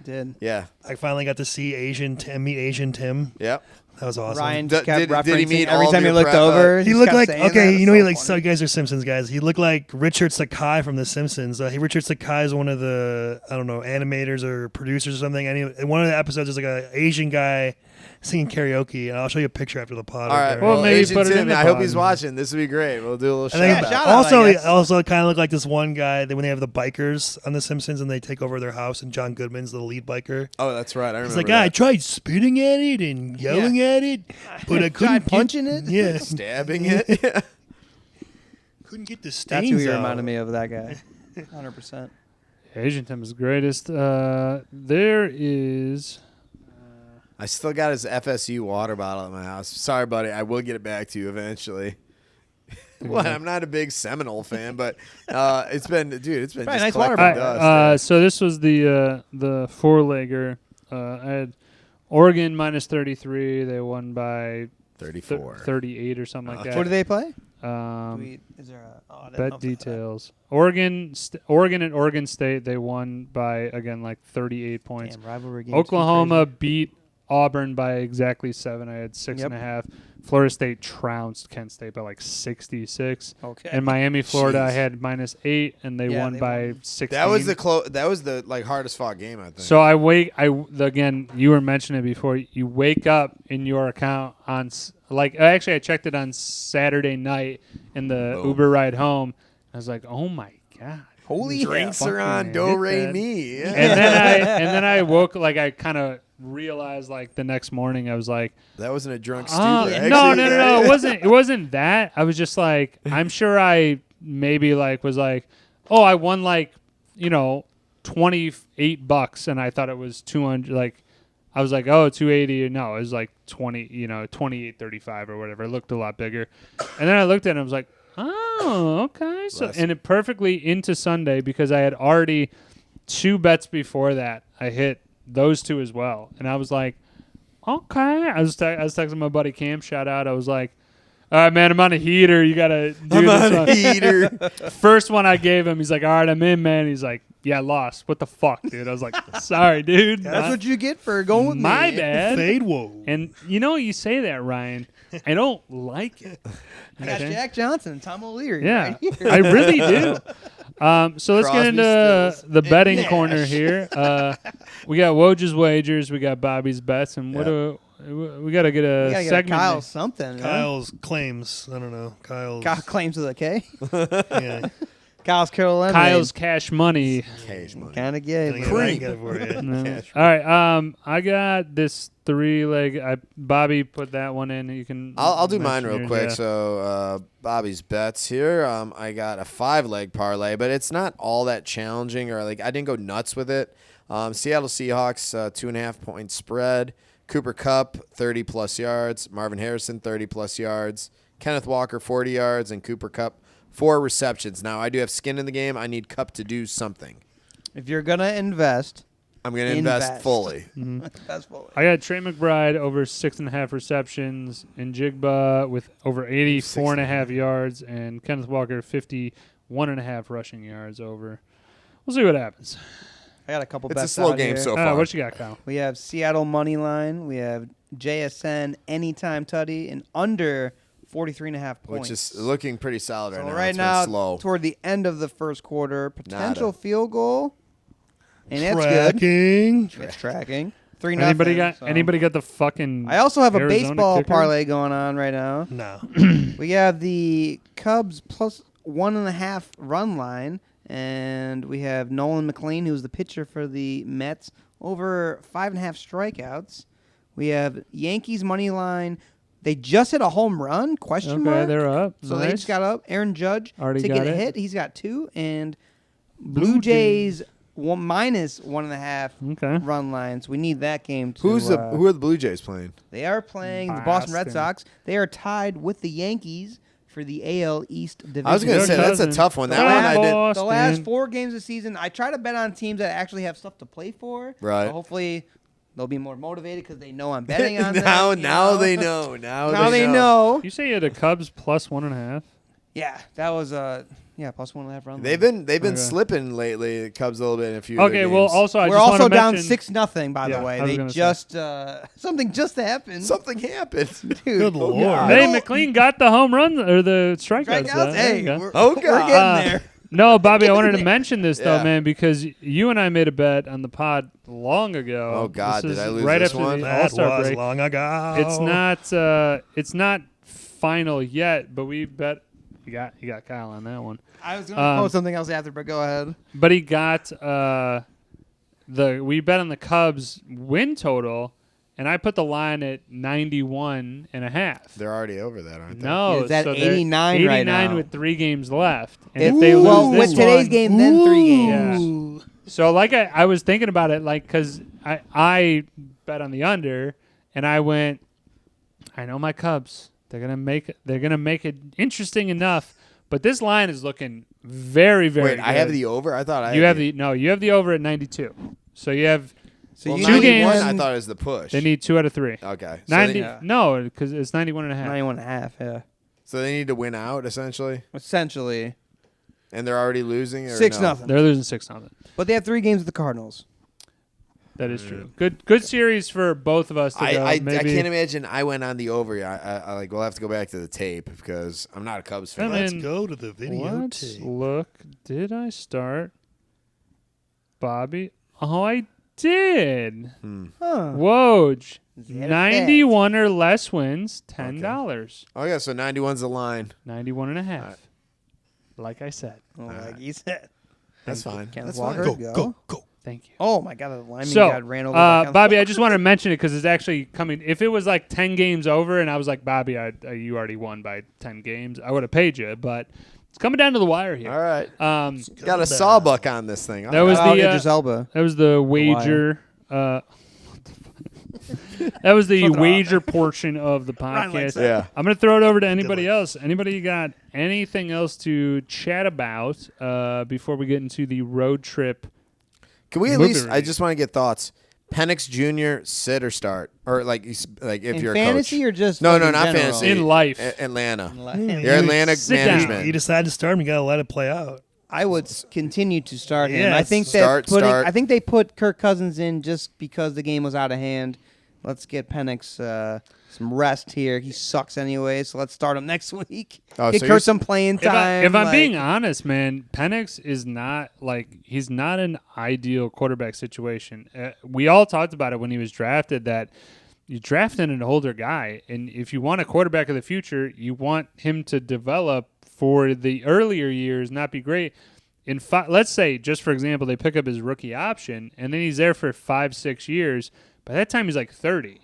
Did. Yeah. I finally got to see meet Asian Tim. Yep. That was awesome. Ryan just kept Did he referencing meet every all time of he your looked prep? over. He just looked kept like saying that. okay, It's you know, so he like funny. so you guys are Simpsons guys. He looked like Richard Sakai from The Simpsons. Richard Sakai is one of the I don't know animators or producers or something. And in one of the episodes is like an Asian guy singing karaoke, and I'll show you a picture after the pod. All right. Well, Well, maybe Asian put it in Tim, the I hope pod. he's watching. This would be great. We'll do a little I think shout out. shout out, also, I he guess. also kind of looked like this one guy that when they have the bikers on The Simpsons and they take over their house, and John Goodman's the lead biker. Oh, that's right. I remember He's like, that. I tried spitting at it and yelling at it, but I couldn't punching it? Yeah, Stabbing it. Yeah. couldn't get the stains That's who you out. reminded me of, that guy. 100%. Asian Tim is the greatest. There is. I still got his FSU water bottle at my house. Sorry, buddy. I will get it back to you eventually. Well, I'm not a big Seminole fan, but it's been just Probably a nice collecting water bottle. dust. Yeah. So this was the four-legger. I had Oregon minus 33. They won by 34. 38 or something like that. What do they play? Um, Is there a I didn't know bet if they- details. Oregon and Oregon State. They won by again like 38 points. Damn, rivalry games. Oklahoma beat Auburn by exactly 7. I had 6.5. Florida State trounced Kent State by like 66. Okay. And Miami, Florida, I Jeez. had minus 8, and they Yeah, won they by won. 16. That was the like hardest fought game, I think. So again, you were mentioning it before. You wake up in your account on I checked it on Saturday night in the Boom. Uber ride home. I was like, oh my god. Holy drinks hell. are on Fucking do hit re that. mi. Yeah. And then I woke I kind of realized like the next morning I was like, That wasn't a drunk oh, stupid. no, it wasn't that. I was just like, I'm sure I maybe like was like, oh, I won like, $28 and I thought it was 200 like I was like, oh, 280. No, it was like 28.35 or whatever. It looked a lot bigger. And then I looked at it and I was like, oh, okay. So Less. and it perfectly into Sunday because I had already 2 bets before that. I hit those 2 as well. And I was like, okay. I was texting my buddy Cam, shout out. I was like, all right, man, I'm on a heater. You got to do I'm this on a one. heater. First one I gave him, he's like, all right, I'm in, man. He's like, yeah, I lost. What the fuck, dude? I was like, sorry, dude. That's what you get for going with My me. bad. Fade whoa. And you say that, Ryan. I don't like it. I got Okay? Jack Johnson and Tom O'Leary. Yeah, right here. I really do. So let's get Crosby, into Stills, the and betting Nash. corner here. We got Woj's wagers. We got Bobby's bets, and we got to get a We gotta get segment. Kyle something. Kyle's claims. I don't know. Kyle claims with a K. Yeah. Kyle's Carol Lemonade. Kyle's cash money. Cash money. kind of gay. Can I but- get it for you? No. Cash All right. I got this 3-leg. Bobby put that one in. You can. I'll do mine mention real yours, quick. yeah. So Bobby's bets here. I got a 5-leg parlay, but it's not all that challenging, or like I didn't go nuts with it. Seattle Seahawks 2.5 point spread. Cooper Kupp 30+ yards. Marvin Harrison 30+ yards. Kenneth Walker 40 yards, and Cooper Kupp 4 receptions. Now I do have skin in the game. I need Kupp to do something. If you're gonna invest, I'm going to invest fully. invest fully. I got Trey McBride over 6.5 receptions, and Jigba with over 84.5 yards, and Kenneth Walker 51.5 rushing yards over. We'll see what happens. I got a couple It's a bets slow out game here. so far. What you got, Kyle? We have Seattle money line. We have JSN anytime tutty and under 43.5 points. Which is looking pretty solid right so now. right It's been now, slow. toward the end of the first quarter, potential Nada. field goal, and it's good. Tracking. It's tracking. 3-0. Anybody got the fucking? I also have a Arizona baseball kicker? parlay going on right now. No. We have the Cubs plus 1.5 run line, and we have Nolan McLean, who's the pitcher for the Mets, over 5.5 strikeouts. We have Yankees money line. They just hit a home run? Question Okay, mark. they're up. So Nice. they just got up. Aaron Judge Already to got get a it. hit. He's got 2, and Blue Jays minus 1.5 Okay. run lines. We need that game to. Who are the Blue Jays playing? They are playing the Boston Red Boston. Sox. They are tied with the Yankees for the AL East division. I was going to Your say that's a cousin. tough one. That Come one on, I did. boss. The last Boston. 4 games of the season, I try to bet on teams that actually have stuff to play for. Right. So hopefully they'll be more motivated because they know I'm betting on now them. now they know. Now they know. You say you had a Cubs plus 1.5? Yeah, that was plus 1.5 run. They've been Okay. slipping lately. The Cubs a little bit in a few. Okay, of their well, games. also I We're just also want to down mention 6-0. By Yeah, the way, I was they gonna just something just happened. something happened. Dude, Good lord. God. Hey, McLean got the home run or the strikeouts. strikeouts. Hey, Yeah. we're Oh, we're God. getting there. No, Bobby, I wanted to mention this though, Yeah. man, because you and I made a bet on the pod long ago. Oh, God, This did is I lose right this after one? the That All-Star was break. long ago. It's not final yet, but we bet you got Kyle on that one. I was gonna post something else after, but go ahead. But he got we bet on the Cubs win total, and I put the line at 91.5. They're already over that, aren't they? No, It's at so they're 89 right 89 now. with 3 games left. And If if they well, lose with this today's one, game, then 3 games. Yeah. So like I was thinking about it, like because I bet on the under, and I went, I know my Cubs. They're gonna make it interesting enough, but this line is looking very, very. Wait, good. I have the over. I thought You have the over at 92. So you have So Well, you 2 91, games. I thought it was the push. They need 2 out of 3. Okay. So 90. They, No, because it's 91.5. 91.5. Yeah, so they need to win out essentially, essentially and they're already losing. Or 6-0. no? They're losing 6-0. But they have 3 games with the Cardinals. That is true. Good series for both of us to go. I Maybe. can't imagine I went on the over. I like. We'll have to go back to the tape because I'm not a Cubs fan. I mean, Let's go to the video Let's tape. look. Did I start Bobby? Oh, I did. Huh. Woj. Is that a 91 or less wins, $10. Oh yeah, so 91's the line. 91.5. Like I said. Oh, like you said. That's fine. Kenneth That's Walker. fine. Go. Thank you. Oh my God, the lineman So, got ran over. by Kenneth Bobby, I Walker. just want to mention it because it's actually coming. If it was like 10 games over and I was like, Bobby, you already won by 10 games, I would have paid you. But it's coming down to the wire here. All right. Um, Got a sawbuck on this thing. That was Oh, the Idris Elba. that was the wager. That was the wager portion of the podcast. Yeah. I'm going to throw it over to anybody else. Anybody got anything else to chat about before we get into the road trip? Can we at Movie least? I review. just want to get thoughts. Penix Jr. sit or start, or like if In you're fantasy a or just No, like no, in not general? fantasy. In life. Atlanta. In Your Atlanta Sit down. management. You decide to start him, you got to let it play out. I would continue to start him. Yes. I think Start. I think they put Kirk Cousins in just because the game was out of hand. Let's get Penix some rest here. He sucks anyway, so let's start him next week. Oh, Get so Kirk you're- some playing time. If I'm like- being honest, man, Penix is not he's not an ideal quarterback situation. We all talked about it when he was drafted that you drafted an older guy, and if you want a quarterback of the future, you want him to develop for the earlier years, not be great. Let's say, just for example, they pick up his rookie option, and then he's there for 5-6 years. By that time, he's like 30.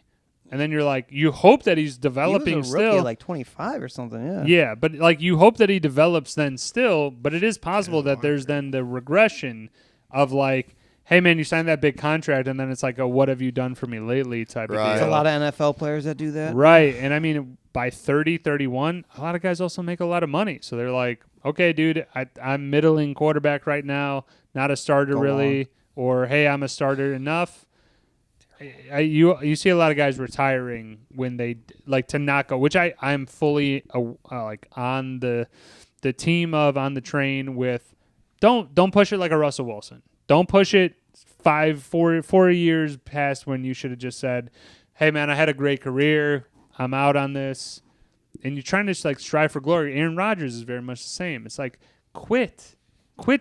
And then you're like, you hope that he's he developing was a rookie still. at like 25 or something. Yeah. Yeah, but like you hope that he develops then still, but it is possible that there's then the regression of like, hey man, you signed that big contract and then it's like a what have you done for me lately type Right. of There's deal. a lot of NFL players that do that. Right. And I mean by 30, 31, a lot of guys also make a lot of money. So they're like, okay, dude, I'm middling quarterback right now, not a starter Go really, or hey, I'm a starter enough. You see a lot of guys retiring when they like to not go, which I'm fully like on the team of on the train with. Don't push it like a Russell Wilson. Don't push it 4 years past when you should have just said, "Hey man, I had a great career. I'm out on this," and you're trying to just like strive for glory. Aaron Rodgers is very much the same. It's like quit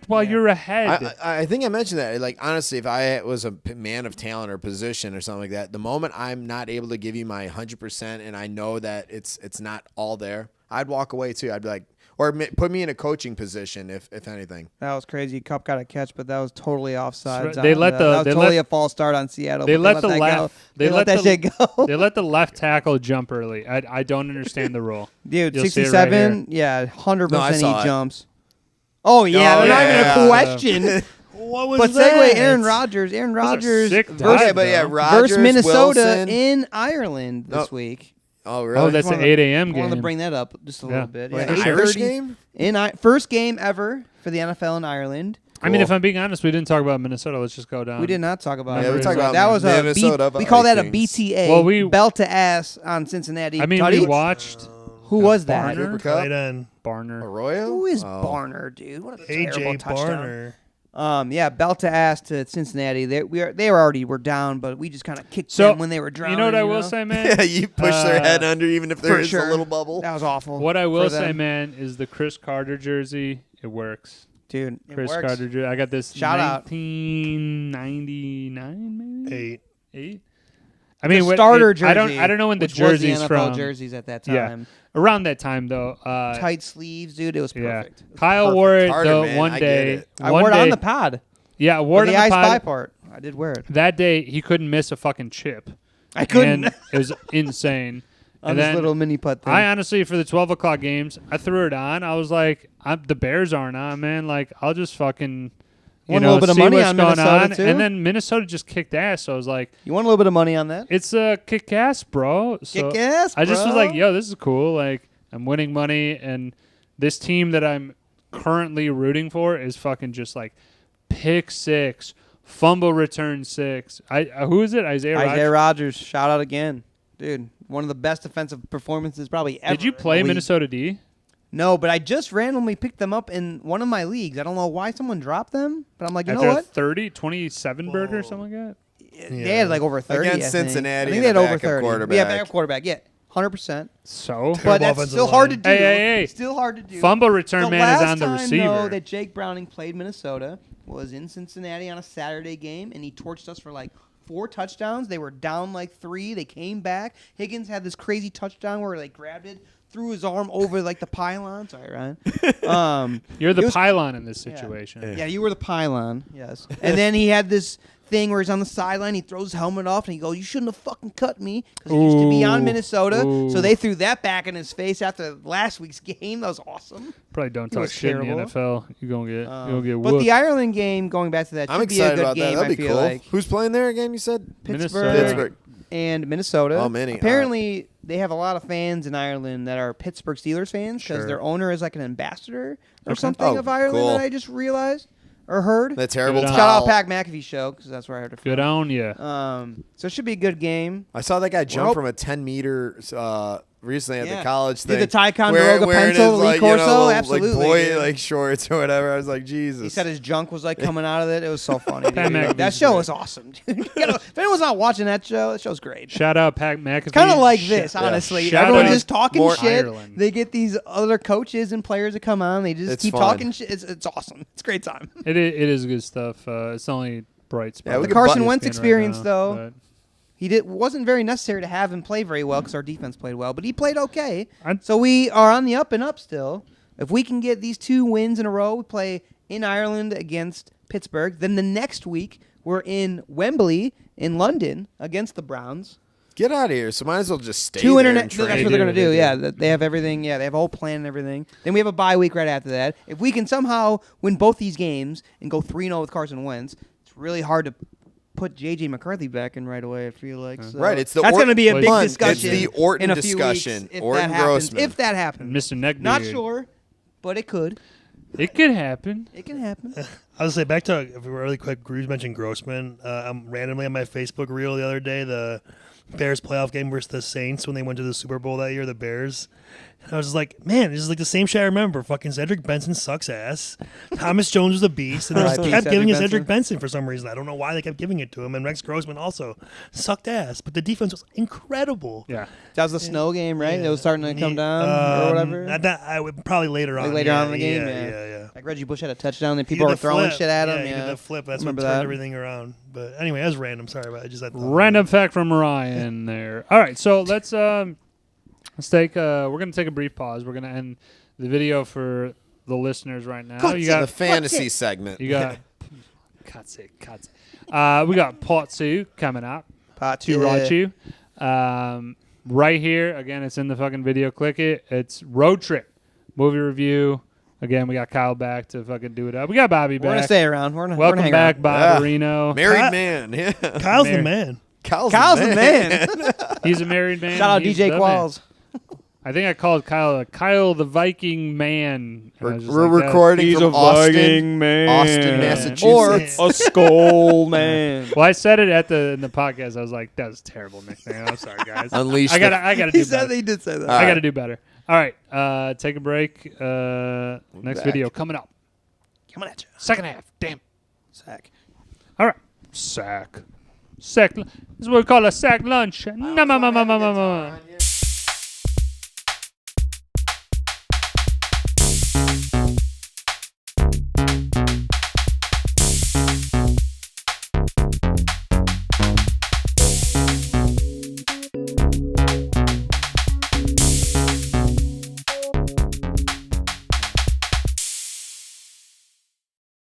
while you're ahead. I think I mentioned that. Like honestly, if I was a man of talent or position or something like that, the moment I'm not able to give you my 100% and I know that it's not all there, I'd walk away too. I'd be like, or put me in a coaching position if anything. That was crazy. Cup got a catch, but that was totally offsides. They let the- that was they totally let- a false start on Seattle. they but let the that left. go. They let that the shit go. They let the left tackle jump early. I don't understand the rule. Dude, You'll see it right 67. Yeah, 100% No, I saw he it. jumps. Oh yeah, Oh, they're not yeah. even a question. What was But that? segue, Aaron Rodgers. Those are sick versus, dives, Okay, but yeah, though. Rodgers, versus Minnesota Wilson. in Ireland this Oh, week. Oh really? Oh, that's an wanted- 8 a.m. I game. wanted to bring that up just a Yeah. little bit. Like Yeah, an Irish 8:30 game. First game ever for the NFL in Ireland. I mean, Cool. if I'm being honest, we didn't talk about Minnesota. Let's just go down. We did not talk about Yeah, it. we talked about that was a Minnesota we call that a Vikings. BTA. Well, belt to ass on Cincinnati. I mean, Tutty, we watched. who was that? Barner? Cooper Kupp? Tight end. Barner. Arroyo? Who is Barner, dude? What a terrible AJ touchdown. Barner. Yeah, belt to ass to Cincinnati. They were down, but we just kind of kicked them when they were drowning. You know what I will say, man? Yeah, you push their head under even if there is sure. a little bubble. That was awful. What I will for say, them. man, is the Chris Carter jersey. It works. Dude, Chris it works. Carter jersey. I got this Shout out. 1999, maybe 8. I The mean, starter jersey. I don't know when the which was the jersey's NFL from. jerseys at that Yeah. time. Around that time, though. Tight sleeves, dude. It was Yeah. perfect. It was Kyle perfect. wore it Carter, though man, one I get day. it. I one wore it day, on the pod. Yeah, wore it For on the the ice pod. spy part. I did wear it. That day, he couldn't miss a fucking chip. I couldn't. And it was insane. on And this then little mini putt thing. I honestly, for the 12 o'clock games, I threw it on. I was like, the Bears aren't on, man. Like, I'll just fucking, Want a little bit of see money what's on going Minnesota, on. too? And then Minnesota just kicked ass. So I was like, You want a little bit of money on that? it's a kick ass, bro. So Kick ass, I just was bro. like, yo, this is cool. Like, I'm winning money. And this team that I'm currently rooting for is fucking just like pick 6, fumble return 6. Who is it? Isaiah Isaiah Rodgers? Rodgers, shout out again. Dude, one of the best defensive performances probably ever. Did you in play the league. Minnesota D? No, but I just randomly picked them up in one of my leagues. I don't know why someone dropped them, but I'm like, you At know their what? 27 burger or something like that? They had like over 30 Against I think. Cincinnati I think and they had a over backup 30. quarterback. Yeah, backup quarterback. Yeah, 100%. So? But that's offensive still hard to line. do. Hey. Still hard to do. Fumble return the man is last on the time, receiver. though, that Jake Browning played Minnesota was in Cincinnati on a Saturday game, and he torched us for like 4 touchdowns. They were down like 3. They came back. Higgins had this crazy touchdown where he like grabbed it, threw his arm over like the pylon. Sorry, Ryan. You're it the was- pylon in this situation. Yeah, you were the pylon. Yes. And then he had this thing where he's on the sideline. He throws his helmet off and he goes, "You shouldn't have fucking cut me," because he used to be on Ooh. Minnesota. Ooh. So they threw that back in his face after last week's game. That was awesome. Probably don't It talk was shit in the terrible. NFL. You're going to get But whooped. the Ireland game, going back to that, I'm should be a excited good about that. game. That'd I be feel cool. like Who's playing there again? You said Pittsburgh, Pittsburgh. and Minnesota. Oh, many. Apparently, they have a lot of fans in Ireland that are Pittsburgh Steelers fans because Sure. their owner is like an ambassador or Okay. something Oh, of Ireland cool. that I just realized or heard. That terrible Good on. Shout out towel. Pat McAfee show because that's where I heard it from. Good on you. So it should be a good game. I saw that guy jump Well- from a 10-meter recently at Yeah. the college Did thing. the Ticonderoga wearing pencil, his, Lee like, Corso? little, Absolutely, like boy dude. like shorts or whatever. I was like, Jesus. He said his junk was like coming out of it. It was so funny. Pat dude. McAfee's That show great. was awesome. Dude. If anyone's not watching that show's great. Shout out Pat McAfee. Kind of like this, honestly. Shout Everyone's out just talking more shit. Ireland. They get these other coaches and players that come on. They just It's keep fun. talking shit. It's awesome. It's a great time. It is good stuff. It's only bright spot. Yeah, we The could Carson button Wentz ESPN experience, right now, though, but wasn't very necessary to have him play very well because our defense played well, but he played okay. I'm- So we are on the up and up still. If we can get these 2 wins in a row, we play in Ireland against Pittsburgh. Then the next week, we're in Wembley in London against the Browns. Get out of here. So might as well just stay 2 there internet. and That's what train. they're going to They do. do. Yeah, they have everything. Yeah, they have a whole plan and everything. Then we have a bye week right after that. If we can somehow win both these games and go 3-0 with Carson Wentz, it's really hard to put J.J. McCarthy back in right away, I feel like. So Right, it's the that's going to be a big Fun. discussion. It's the Orton in a few discussion. Weeks if Orton that happens. Grossman. If that happens. Mr. Neckbeard. Not sure, but it could. It could happen. It can happen. I was say back to if we were really quick. Gru's mentioned Grossman. I'm randomly on my Facebook reel the other day. The Bears playoff game versus the Saints when they went to the Super Bowl that year. The Bears. And I was just like, man, this is like the same shit I remember. Fucking Cedric Benson sucks ass. Thomas Jones was a beast, and they just R.I.P. kept giving it Cedric Cedric Benson for some reason. I don't know why they kept giving it to him. And Rex Grossman also sucked ass, but the defense was incredible. Yeah. That was the snow game, right? It was starting to come down or whatever. I would probably later on. Later on in the yeah, game, yeah. Like Reggie Bush had a touchdown, and He people did were the throwing flip. shit at him. He Yeah, did the flip. That's what Remember turned that? everything around. But anyway, that was random. Sorry, but I just had Random fact from Ryan there. All right, so let's take we're gonna take a brief pause. We're gonna end the video for the listeners right now. Cut You it. got the fantasy segment. you got cuts it. We got part 2 coming up. Part To watch you. Right here again. It's in the fucking video. Click it. It's Road Trip movie review. Again, we got Kyle back to fucking do it up. We got Bobby We're gonna back. stay around. We're gonna Welcome hang back, around. Bob Yeah. Areno. Married man. Yeah. Kyle's the Mayor. man. Kyle's the man. He's a married man. Shout out He's DJ the Qualls. man. I think I called Kyle the Viking man. And I was just We're like, recording from Austin, man. Austin, Yeah. Massachusetts. Or a skull man. Well, I said it in the podcast. I was like, "That was a terrible nickname. I'm sorry, guys. Unleash I gotta He do said better. he did say that. I gotta do better." All right, take a break. Next back. video coming up. Coming at you. Second half. Damn. Sack. All right. Sack. This is what we call a sack lunch. I also have a guitar on,